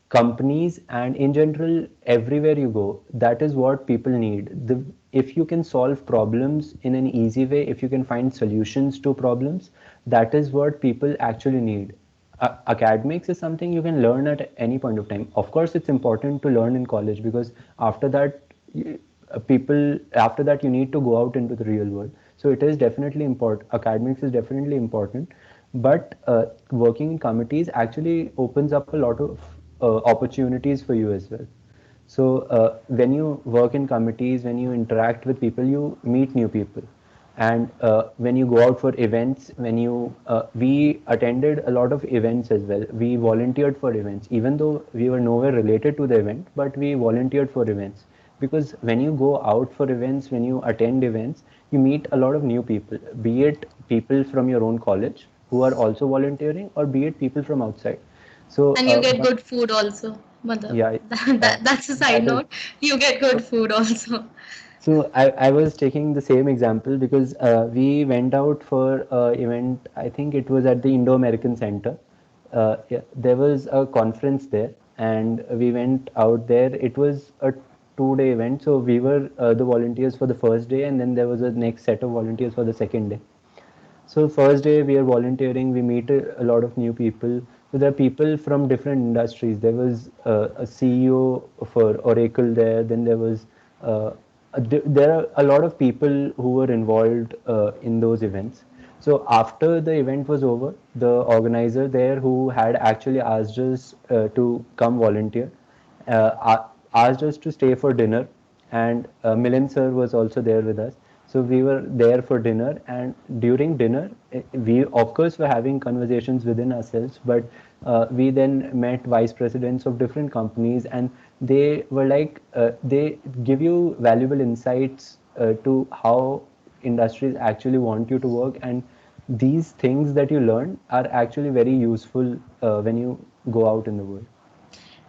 companies and in general everywhere you go, that is what people need. If you can solve problems in an easy way, if you can find solutions to problems, that is what people actually need. Academics is something you can learn at any point of time. Of course it's important to learn in college, because after that people, after that you need to go out into the real world. So it is definitely important, academics is definitely important, but working in committees actually opens up a lot of opportunities for you as well. So when you work in committees, when you interact with people, you meet new people. And when you go out for events, when you we attended a lot of events as well. We volunteered for events, even though we were nowhere related to the event, but we volunteered for events. Because when you go out for events, when you attend events, you meet a lot of new people, be it people from your own college who are also volunteering, or be it people from outside. So And you get good food also. Matlab, yeah, that's a side that is note. You get good food also. so. I was taking the same example because we went out for event. I think it was at the Indo-American Center. Yeah, there was a conference there, and we went out there. It was a 2-day event, so we were the volunteers for the first day, and then there was a next set of volunteers for the second day. So first day we are volunteering, we meet a lot of new people. So there are people from different industries. There was a CEO for Oracle there. Then there was there are a lot of people who were involved in those events. So after the event was over, the organizer there, who had actually asked us to come volunteer, asked us to stay for dinner, and Milind sir was also there with us. So we were there for dinner, and during dinner, we of course were having conversations within ourselves, but we then met vice presidents of different companies, and they were like, they give you valuable insights to how industries actually want you to work, and these things that you learn are actually very useful when you go out in the world.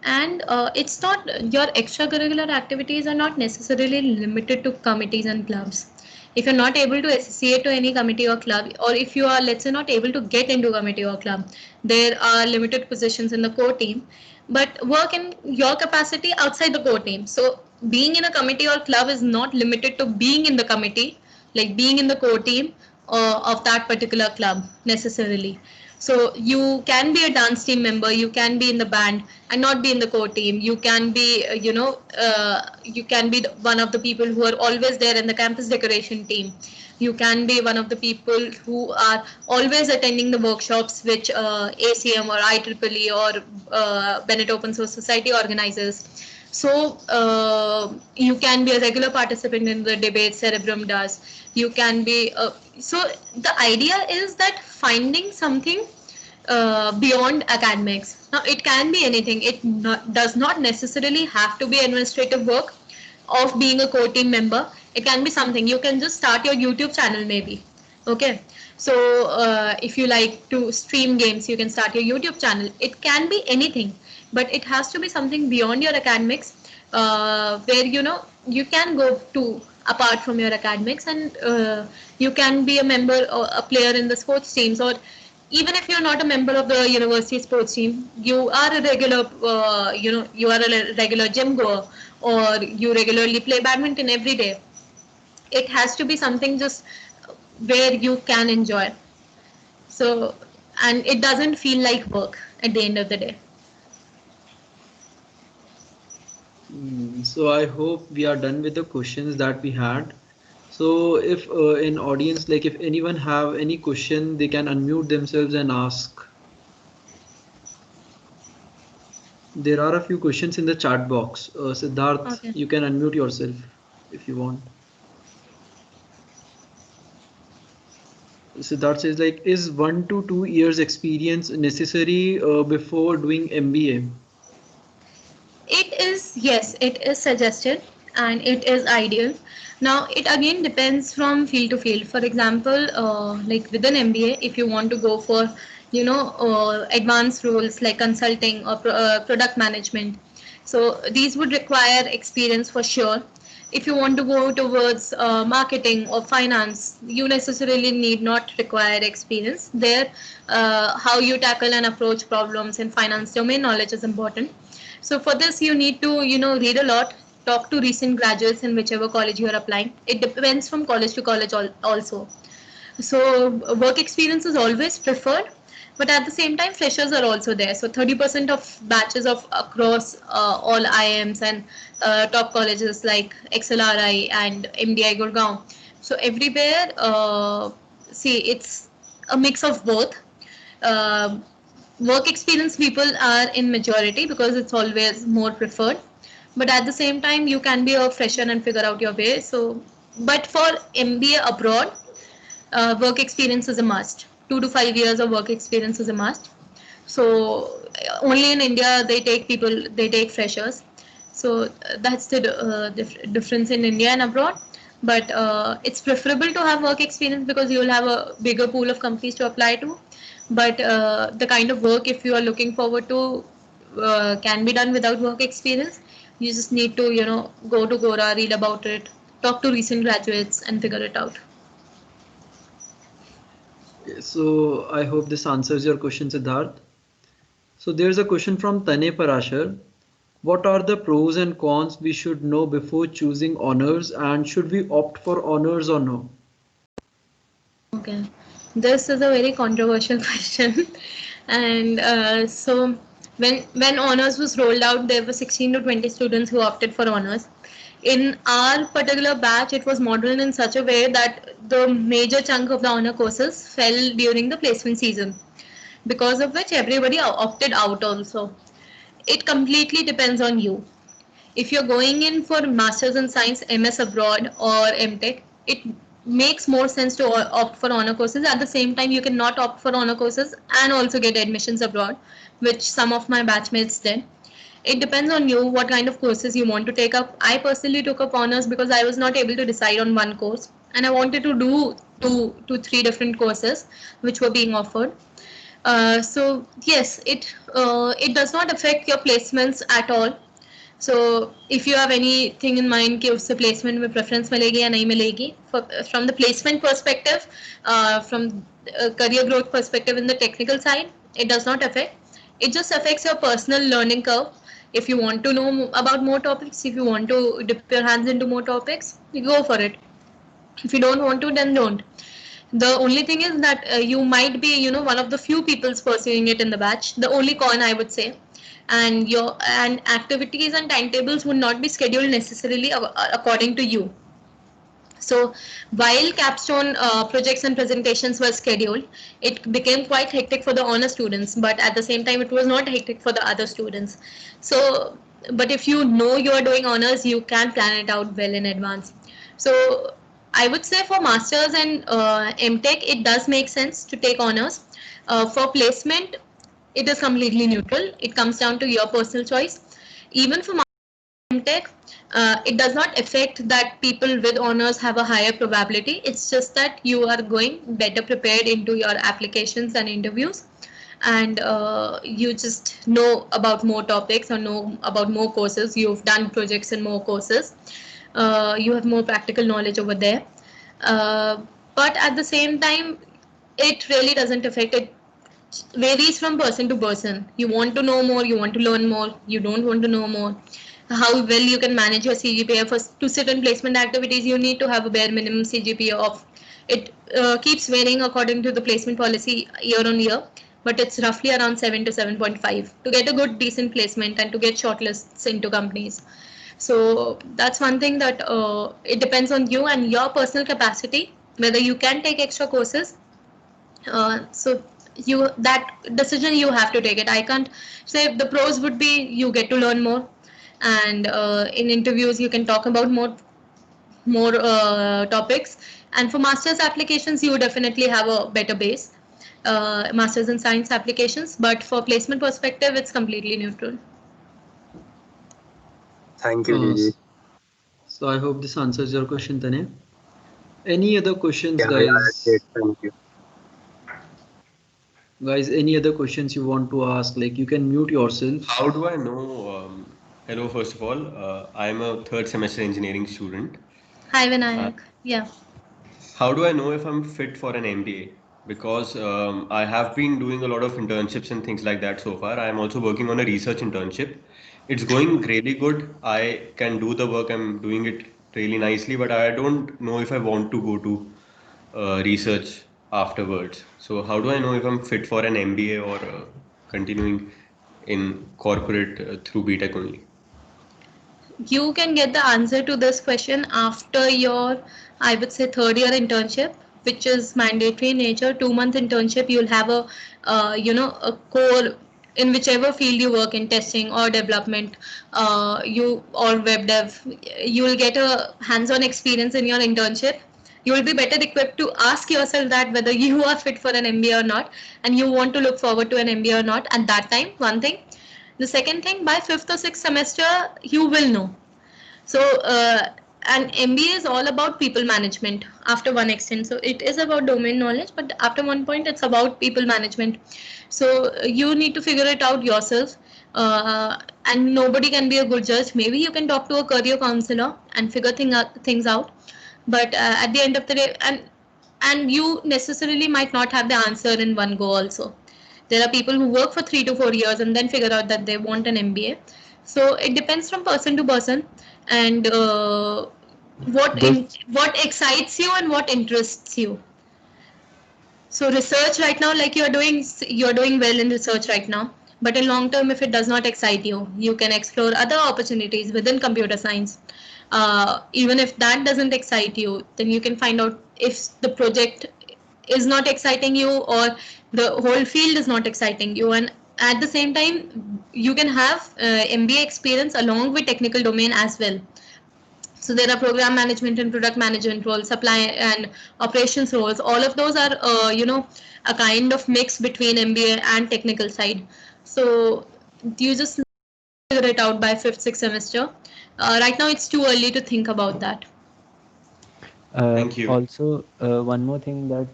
And it's not, your extracurricular activities are not necessarily limited to committees and clubs. If you're not able to associate to any committee or club, or if you are, let's say, not able to get into committee or club, there are limited positions in the core team, but work in your capacity outside the core team. So being in a committee or club is not limited to being in the committee, like being in the core team of that particular club necessarily. So you can be a dance team member, you can be in the band and not be in the core team. You can be, you can be one of the people who are always there in the campus decoration team. You can be one of the people who are always attending the workshops which ACM or IEEE or Bennett Open Source Society organizes. So you can be a regular participant in the debate Cerebrum does. You can be so the idea is that finding something beyond academics. Now it can be anything. It does not necessarily have to be administrative work of being a core team member. It can be something. You can just start your YouTube channel maybe. Okay. So if you like to stream games, you can start your YouTube channel. It can be anything, but it has to be something beyond your academics, where you can go to apart from your academics, and you can be a member or a player in the sports teams, or even if you're not a member of the university sports team, you are a regular, you are a regular gym goer, or you regularly play badminton every day. It has to be something just where you can enjoy. So, and it doesn't feel like work at the end of the day. So I hope we are done with the questions that we had. So if in audience, like if anyone have any question, they can unmute themselves and ask. There are a few questions in the chat box. Siddharth, Okay. you can unmute yourself if you want. Siddharth says like, is 1 to 2 years experience necessary before doing MBA? Yes, it is suggested and it is ideal. Now, it again depends from field to field. For example, like within MBA, if you want to go for, advanced roles like consulting or product management, so these would require experience for sure. If you want to go towards marketing or finance, you necessarily need not require experience. There, how you tackle and approach problems in finance domain knowledge is important. So for this, you need to, read a lot, talk to recent graduates in whichever college you are applying. It depends from college to college also. So work experience is always preferred, but at the same time, freshers are also there. So 30% of batches of across all IIMs and top colleges like XLRI and MDI Gurgaon. So everywhere, see, it's a mix of both. Uh, Work experience people are in majority because it's always more preferred, but at the same time you can be a fresher and figure out your way. So but for MBA abroad, work experience is a must. 2 to 5 years of work experience is a must. So only in India they take freshers. So that's the difference in India and abroad. But it's preferable to have work experience because you will have a bigger pool of companies to apply to. But the kind of work, if you are looking forward to, can be done without work experience. You just need to, go to Gora, read about it, talk to recent graduates, and figure it out. So I hope this answers your question, Siddharth. So there's a question from Tane Parashar. What are the pros and cons we should know before choosing honors, and should we opt for honors or no? Okay, this is a very controversial question, and so when honors was rolled out, there were 16 to 20 students who opted for honors. In our particular batch, it was modeled in such a way that the major chunk of the honor courses fell during the placement season, because of which everybody opted out also. It completely depends on you. If you're going in for masters in science, MS abroad or MTech, it makes more sense to opt for honor courses. At the same time, you cannot opt for honor courses and also get admissions abroad, which some of my batchmates did. It depends on you what kind of courses you want to take up. I personally took up honors because I was not able to decide on one course, and I wanted to do two to three different courses which were being offered. So yes, it does not affect your placements at all. So if you have anything in mind कि उससे placement में preference मिलेगी या नहीं मिलेगी, from the placement perspective, from career growth perspective in the technical side, it does not affect. It just affects your personal learning curve. If you want to know about more topics, if you want to dip your hands into more topics, you go for it. If you don't want to, then don't. The only thing is that you might be, one of the few peoples pursuing it in the batch. The only con, I would say. And your and activities and timetables would not be scheduled necessarily according to you. So while capstone projects and presentations were scheduled, it became quite hectic for the honor students, but at the same time it was not hectic for the other students. So but if you know you are doing honors, you can plan it out well in advance. So I would say for masters and MTech, it does make sense to take honors. For placement, it is completely neutral. It comes down to your personal choice. Even for MTech, it does not affect that people with honors have a higher probability. It's just that you are going better prepared into your applications and interviews, and you just know about more topics or know about more courses. You've done projects in more courses. You have more practical knowledge over there. Uh, but at the same time, it really doesn't affect it. Varies from person to person. You want to know more, you want to learn more, you don't want to know more. How well you can manage your CGPA. For to sit in placement activities, you need to have a bare minimum CGPA of. It keeps varying according to the placement policy year on year, but it's roughly around 7 to 7.5 to get a good decent placement and to get shortlists into companies. So that's one thing that it depends on you and your personal capacity whether you can take extra courses. So you that decision you have to take it. I can't say. The pros would be you get to learn more, and in interviews you can talk about more topics. And for masters applications, you definitely have a better base. Masters in science applications, but for placement perspective, it's completely neutral. Thank you, Uh, Gigi. s- so I hope this answers your question, Tane. Any other questions, Yeah, that's it. guys? Thank you. Guys, any other questions you want to ask? Like you can mute yourself. How do I know? Hello, first of all, I'm a third semester engineering student. Hi, Uh, Vinayak. Yeah. how do I know if I'm fit for an MBA? Because I have been doing a lot of internships and things like that so far. I'm also working on a research internship. It's going really good. I can do the work. I'm doing it really nicely, but I don't know if I want to go to research afterwards. So how do I know if I'm fit for an MBA or continuing in corporate through BTech only? You can get the answer to this question after your, I would say, third year internship, which is mandatory in nature. 2 month internship, you'll have a, a core in whichever field you work in, testing or development, you or web dev. You will get a hands-on experience in your internship. You will be better equipped to ask yourself that whether you are fit for an MBA or not, and you want to look forward to an MBA or not. At that time, one thing. The second thing, by fifth or sixth semester, you will know. So, an MBA is all about people management after one extent. So, it is about domain knowledge, but after one point, it's about people management. So, you need to figure it out yourself. And nobody can be a good judge. Maybe you can talk to a career counselor and figure things out. But at the end of the day, and you necessarily might not have the answer in one go also. There are people who work for 3 to 4 years and then figure out that they want an MBA. So it depends from person to person, and This what excites you and what interests you. So research right now, like you're doing well in research right now. But in long term, if it does not excite you, you can explore other opportunities within computer science. Even if that doesn't excite you, then you can find out if the project is not exciting you or the whole field is not exciting you. And at the same time, you can have MBA experience along with technical domain as well. So there are program management and product management roles, supply and operations roles. All of those are, a kind of mix between MBA and technical side. So you just figure it out by fifth, sixth semester. Right now, it's too early to think about that. Thank you. Also, one more thing that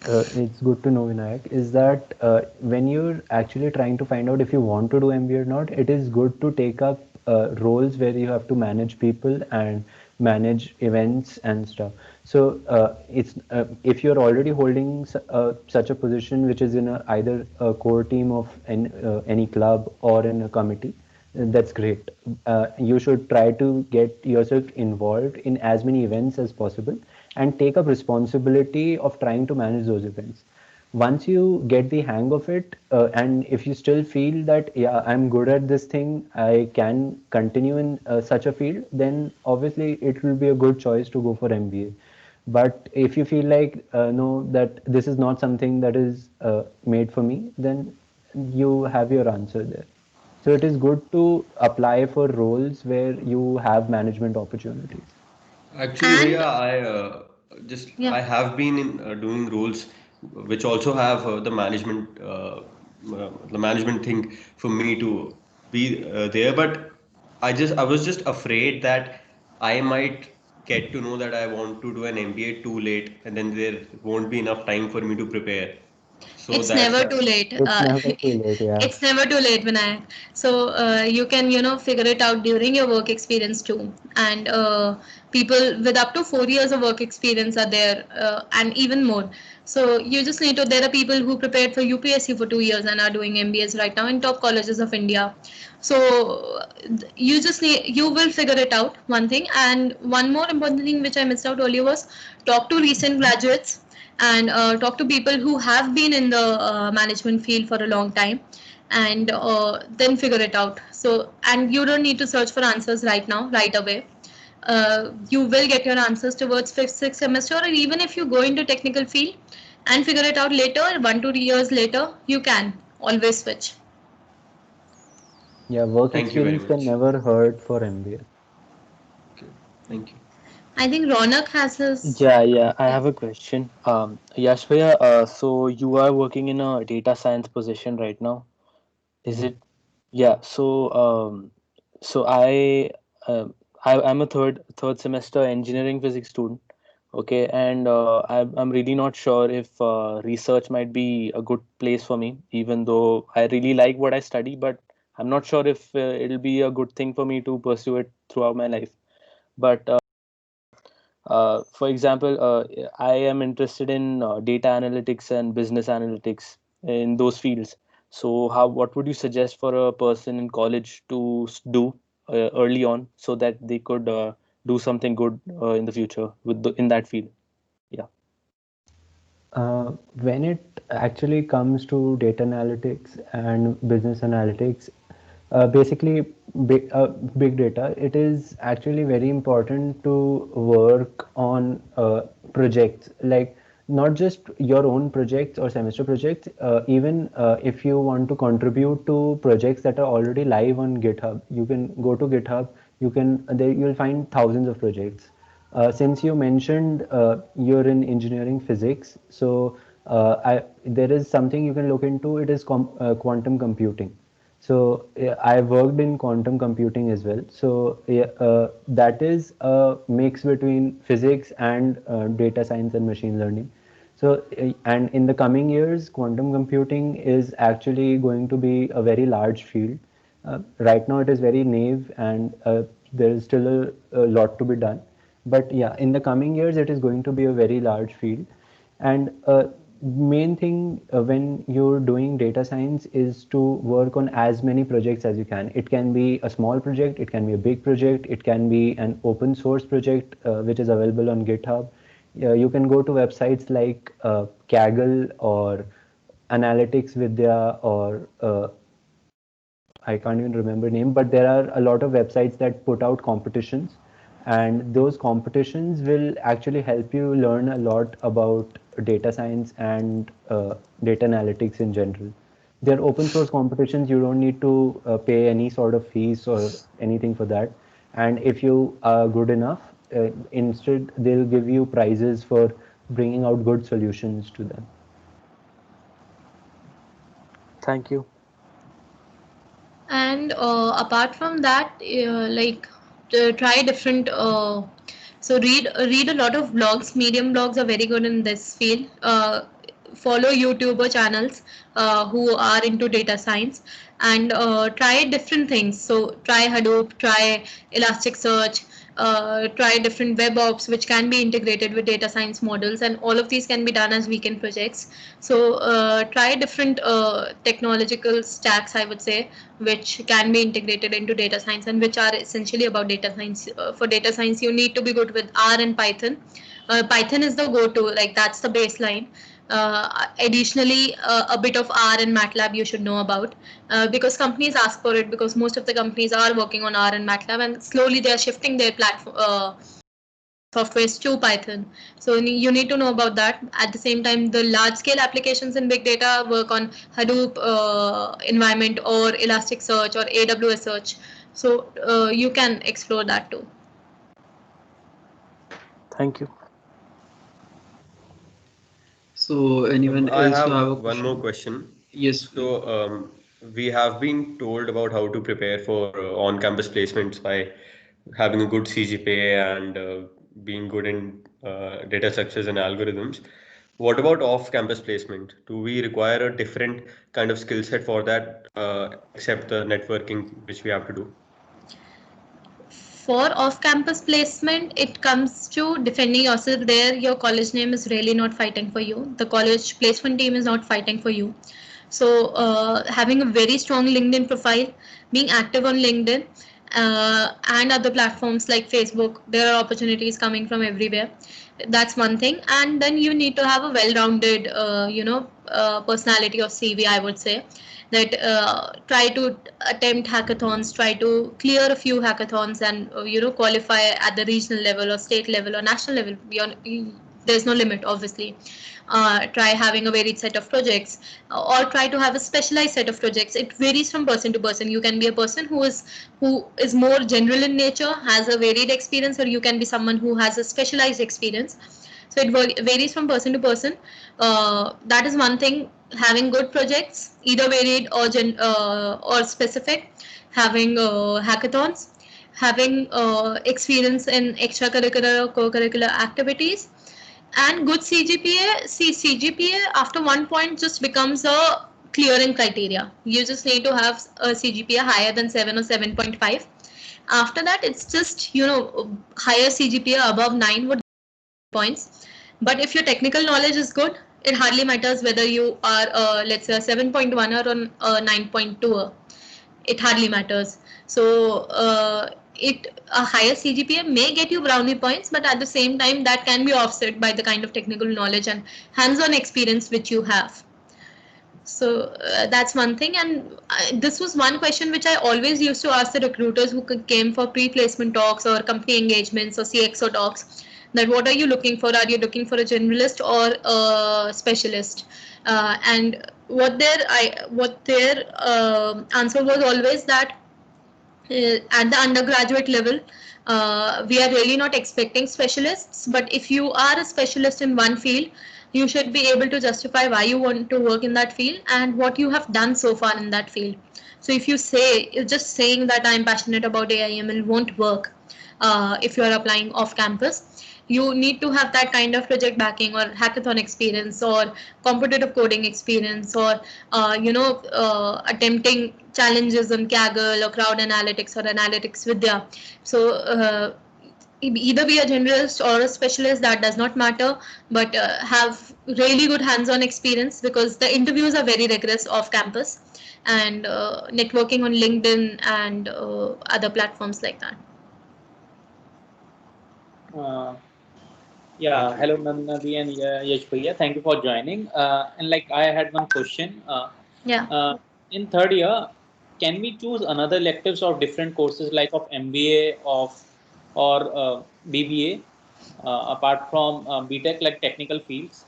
it's good to know, Vinayak, is that when you're actually trying to find out if you want to do MBA or not, it is good to take up roles where you have to manage people and manage events and stuff. So it's if you're already holding such a position, which is in either a core team of any club or in a committee, that's great. You should try to get yourself involved in as many events as possible and take up responsibility of trying to manage those events. Once you get the hang of it, and if you still feel that, yeah, I'm good at this thing, I can continue in such a field, then obviously it will be a good choice to go for MBA. But if you feel like, no, that this is not something that is made for me, then you have your answer there. So it is good to apply for roles where you have management opportunities. Actually, And Bhaiya, I yeah. have been in doing roles which also have the management thing for me to be there. But I was just afraid that I might get to know that I want to do an MBA too late, and then there won't be enough time for me to prepare. So It's that's never too late. It's never too late, yeah. It's never too late, Vinayak. So you can, figure it out during your work experience too. And people with up to 4 years of work experience are there, and even more. So you just need to. There are people who prepared for UPSC for 2 years and are doing MBAs right now in top colleges of India. So you will figure it out. One thing, and one more important thing which I missed out earlier was talk to recent graduates and talk to people who have been in the management field for a long time, and then figure it out. So, and you don't need to search for answers right now, right away. You will get your answers towards fifth, sixth semester, or even if you go into technical field and figure it out later, 1 2 years later, you can always switch. Yeah, work thank you very experience can much. never hurt for MBA. Okay, thank you. I think Ronak has his. Yeah, I Yeah. have a question. Yashvaya, so you are working in a data science position right now, is Yeah. it? Yeah, so So I'm a third semester engineering physics student. Okay, and I'm really not sure if research might be a good place for me, even though I really like what I study, but I'm not sure if it'll be a good thing for me to pursue it throughout my life. But for example, I am interested in data analytics and business analytics in those fields. So, what would you suggest for a person in college to do early on so that they could do something good in the future in that field? Yeah. When it actually comes to data analytics and business analytics, basically big data, it is actually very important to work on projects, like not just your own projects or semester projects, even if you want to contribute to projects that are already live on GitHub, you can go to GitHub, you can there you'll find thousands of projects. Since you mentioned you're in engineering physics, so there is something you can look into. It is quantum computing. So yeah, I worked in quantum computing as well. So yeah, that is a mix between physics and data science and machine learning. So and in the coming years, quantum computing is actually going to be a very large field. Right now, it is very naive, and there is still a lot to be done. But yeah, in the coming years, it is going to be a very large field. And main thing when you're doing data science is to work on as many projects as you can. It can be a small project, it can be a big project, it can be an open source project which is available on GitHub. You can go to websites like Kaggle or Analytics Vidya or I can't even remember name, but there are a lot of websites that put out competitions, and those competitions will actually help you learn a lot about data science and data analytics in general. They're open source competitions. You don't need to pay any sort of fees or anything for that. And if you are good enough, instead they'll give you prizes for bringing out good solutions to them. Thank you. And apart from that, like try different. So read a lot of blogs. Medium blogs are very good in this field. Follow YouTuber channels who are into data science, and try different things. So try Hadoop, try Elasticsearch, try different web ops which can be integrated with data science models, and all of these can be done as weekend projects. So try different technological stacks, I would say, which can be integrated into data science and which are essentially about data science. For data science, you need to be good with R and Python. Python is the go-to, like that's the baseline. Additionally, a bit of R and MATLAB you should know about, because companies ask for it, because most of the companies are working on R and MATLAB, and slowly they are shifting their platform softwares to Python. So you need to know about that. At the same time, the large scale applications in big data work on Hadoop environment or Elasticsearch or AWS search. So you can explore that too. Thank you. So anyone I else who have a have one more question? question. Yes, please. So, we have been told about how to prepare for on-campus placements by having a good CGPA and being good in data structures and algorithms. What about off-campus placement? Do we require a different kind of skill set for that, except the networking which we have to do? For off-campus placement, it comes to defending yourself there. Your college name is really not fighting for you. The college placement team is not fighting for you. So having a very strong LinkedIn profile, being active on LinkedIn, and other platforms like Facebook, there are opportunities coming from everywhere. That's one thing. And then you need to have a well-rounded, personality or CV, I would say. That try to attempt hackathons, try to clear a few hackathons, and qualify at the regional level or state level or national level. Beyond, there's no limit, obviously. Try having a varied set of projects, or try to have a specialized set of projects. It varies from person to person. You can be a person who is more general in nature, has a varied experience, or you can be someone who has a specialized experience. So it varies from person to person. That is one thing. having good projects, either varied or specific, having hackathons, having experience in extracurricular or co-curricular activities, and good CGPA. See, CGPA after one point just becomes a clearing criteria. You just need to have a CGPA higher than 7 or 7.5. After that, it's just, higher CGPA above 9 would points. But if your technical knowledge is good, it hardly matters whether you are, let's say, a 7.1 or a 9.2. It hardly matters. So a higher CGPA may get you brownie points, but at the same time, that can be offset by the kind of technical knowledge and hands-on experience which you have. So that's one thing. And this was one question which I always used to ask the recruiters who came for pre-placement talks or company engagements or CXO talks, that what are you looking for? Are you looking for a generalist or a specialist? And what their answer was always that at the undergraduate level, we are really not expecting specialists, but if you are a specialist in one field, you should be able to justify why you want to work in that field and what you have done so far in that field. So if you say, just saying that I'm passionate about AI/ML won't work if you are applying off campus. You need to have that kind of project backing or hackathon experience or competitive coding experience or attempting challenges on Kaggle or crowd analytics or analytics vidya. So either be a generalist or a specialist, that does not matter, but have really good hands-on experience, because the interviews are very rigorous off campus, and networking on LinkedIn and other platforms like that. Yeah, hello Nadi and Yash Bhaiya. Thank you for joining. And like I had one question. In third year, can we choose another electives of different courses like of MBA or BBA apart from BTech, like technical fields?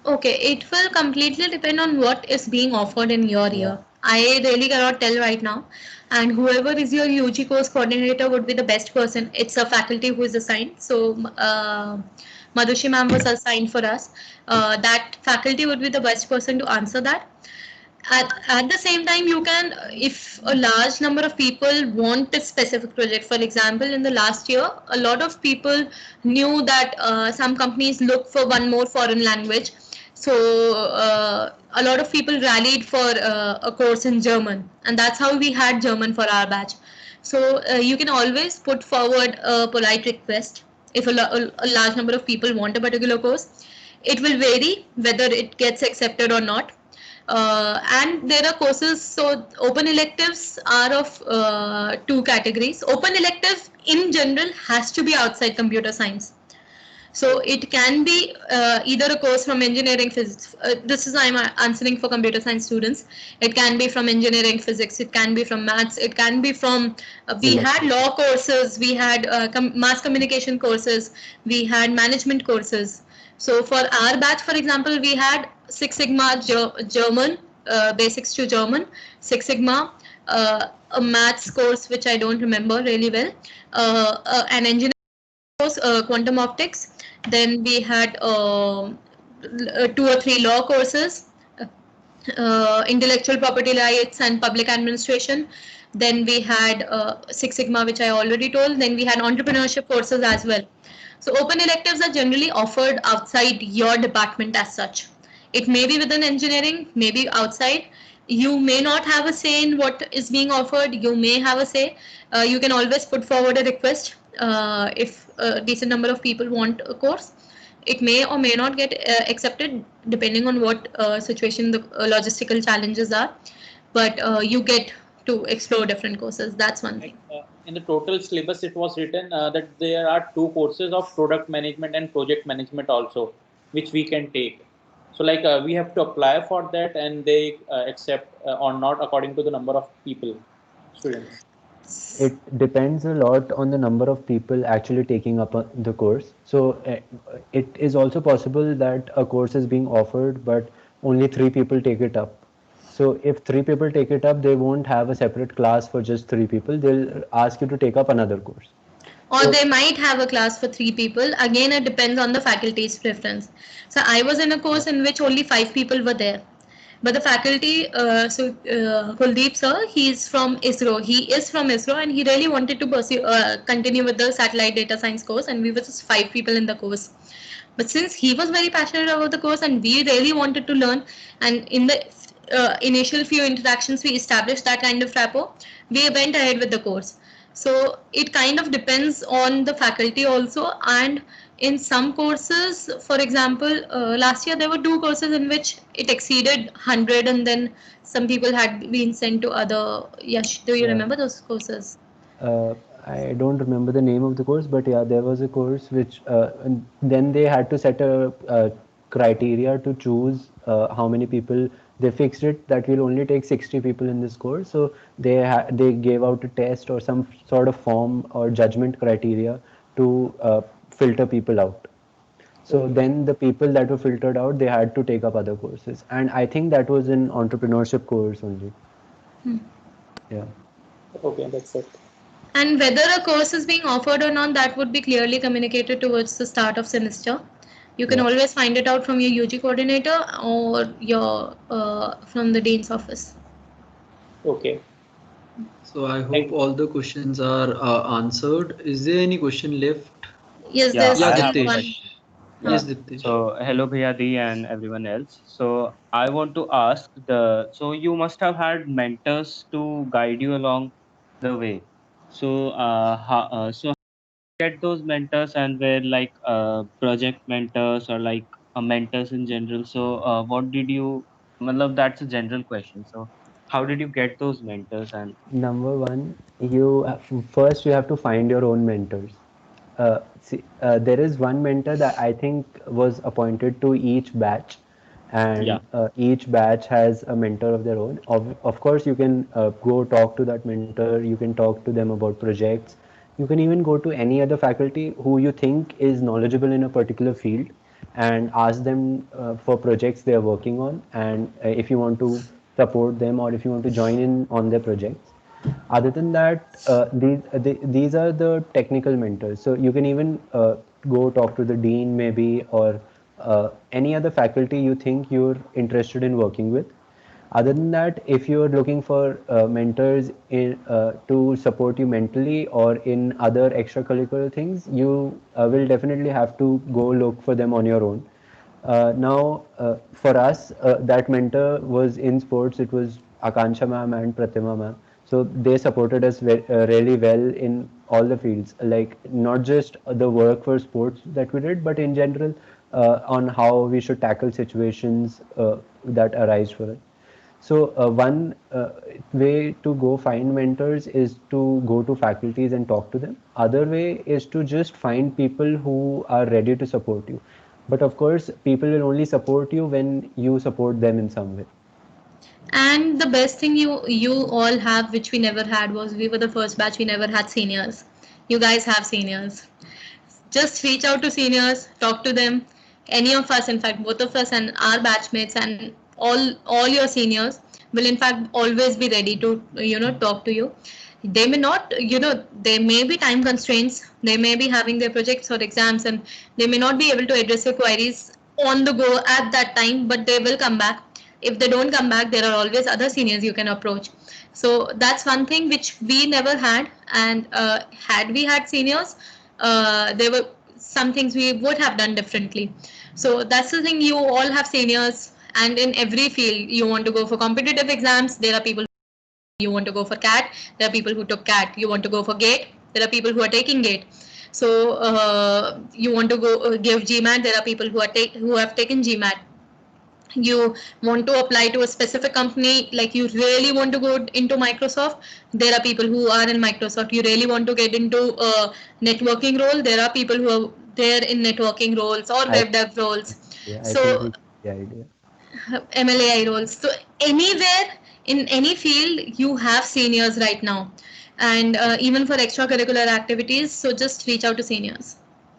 Okay, it will completely depend on what is being offered in your year. I really cannot tell right now. And whoever is your UG course coordinator would be the best person. It's a faculty who is assigned. So Madhushi ma'am was assigned for us. That faculty would be the best person to answer that. At the same time, you can, if a large number of people want a specific project, for example, in the last year, a lot of people knew that some companies look for one more foreign language. So a lot of people rallied for a course in German, and that's how we had German for our batch. So you can always put forward a polite request if a large number of people want a particular course. It will vary whether it gets accepted or not. And there are courses, so open electives are of two categories. Open elective in general has to be outside computer science. So it can be either a course from engineering physics. This is I'm answering for computer science students. It can be from engineering physics. It can be from maths. It can be from. We had law courses. We had mass communication courses. We had management courses. So for our batch, for example, we had Six Sigma German, basics to German, Six Sigma, a maths course which I don't remember really well, an engineering course, quantum optics. Then we had 2 or 3 law courses, intellectual property rights and public administration. Then we had Six Sigma, which I already told. Then we had entrepreneurship courses as well. So open electives are generally offered outside your department as such. It may be within engineering, maybe outside. You may not have a say in what is being offered. You may have a say. You can always put forward a request if a decent number of people want a course. It may or may not get accepted depending on what situation the logistical challenges are. But you get to explore different courses. That's one thing. In the total syllabus, it was written that there are 2 courses of product management and project management also, which we can take. So like we have to apply for that, and they accept or not according to the number of people, students. It depends a lot on the number of people actually taking up the course. So it is also possible that a course is being offered, but only 3 people take it up. So if 3 people take it up, they won't have a separate class for just 3 people. They'll ask you to take up another course. Or they might have a class for 3 people. Again, it depends on the faculty's preference. So I was in a course in which only 5 people were there. But the faculty, Kuldeep sir, he's from ISRO. He is from ISRO, and he really wanted to pursue, continue with the satellite data science course. And we were just 5 people in the course. But since he was very passionate about the course, and we really wanted to learn, and in the initial few interactions we established that kind of rapport, we went ahead with the course. So it kind of depends on the faculty also. And in some courses, for example, last year there were 2 courses in which it exceeded 100, and then some people had been sent to other. Yes, do you remember those courses? I don't remember the name of the course, but yeah, there was a course which and then they had to set a criteria to choose how many people. They fixed it that we'll only take 60 people in this course. So they gave out a test or some sort of form or judgment criteria to filter people out. So then the people that were filtered out, they had to take up other courses, and I think that was an entrepreneurship course only. Yeah. Okay, that's it. And whether a course is being offered or not, that would be clearly communicated towards the start of semester. You can always find it out from your UG coordinator or your from the dean's office. Okay. So I hope all the questions are answered. Is there any question left? Yes, there's Diptesh. Yes, Diptesh. So hello Bhayadi and everyone else. So I want to ask so you must have had mentors to guide you along the way. So so how did you get those mentors, and were like project mentors or like mentors in general. So what did you? Matlab, that's a general question. So how did you get those mentors? And Number one, first you have to find your own mentors. There is one mentor that I think was appointed to each batch, and each batch has a mentor of their own. Of course, you can go talk to that mentor. You can talk to them about projects. You can even go to any other faculty who you think is knowledgeable in a particular field and ask them for projects they are working on, and if you want to support them or if you want to join in on their projects. Other than that, these are the technical mentors. So you can even go talk to the dean maybe, or any other faculty you think you're interested in working with. Other than that, if you're looking for mentors to support you mentally or in other extracurricular things, you will definitely have to go look for them on your own. For us, that mentor was in sports. It was Akansha ma'am and Pratima ma'am. So they supported us really well in all the fields, like not just the work for sports that we did, but in general on how we should tackle situations that arise for us. So one way to go find mentors is to go to faculties and talk to them. Other way is to just find people who are ready to support you. But of course, people will only support you when you support them in some way. And the best thing you all have, which we never had, was we were the first batch. We never had seniors. You guys have seniors. Just reach out to seniors, talk to them. Any of us, in fact, both of us and our batchmates and all your seniors will in fact always be ready to talk to you. They may not, there may be time constraints. They may be having their projects or exams, and they may not be able to address your queries on the go at that time, but they will come back. If they don't come back, there are always other seniors you can approach. So that's one thing which we never had. And had we had seniors, there were some things we would have done differently. So that's the thing, you all have seniors, and in every field you want to go for competitive exams, there are people. You want to go for CAT, there are people who took CAT. You want to go for GATE, there are people who are taking GATE. So you want to go give GMAT, there are people who have taken GMAT. You want to apply to a specific company, like you really want to go into Microsoft, there are people who are in Microsoft. You really want to get into a networking role, there are people who are there in networking roles or web dev roles. So MLAI roles. So anywhere in any field you have seniors right now, and even for extracurricular activities. So just reach out to seniors.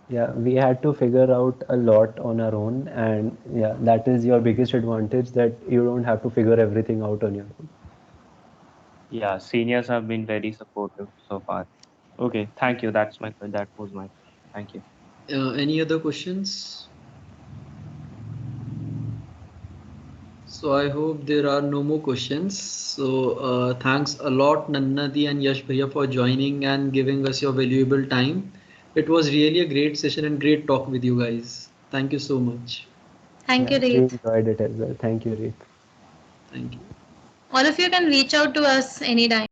Yeah, we had to figure out a lot on our own, and yeah, that is your biggest advantage, that you don't have to figure everything out on your own. Yeah, seniors have been very supportive so far. Okay, thank you. That was my question. Thank you. Any other questions? So I hope there are no more questions. So thanks a lot Nannadi and Yash Bhaiya for joining and giving us your valuable time. It was really a great session and great talk with you guys. Thank you so much. Thank you, Yeah, we Reet. enjoyed it as well. Thank you, Reet. Thank you. All of you can reach out to us anytime.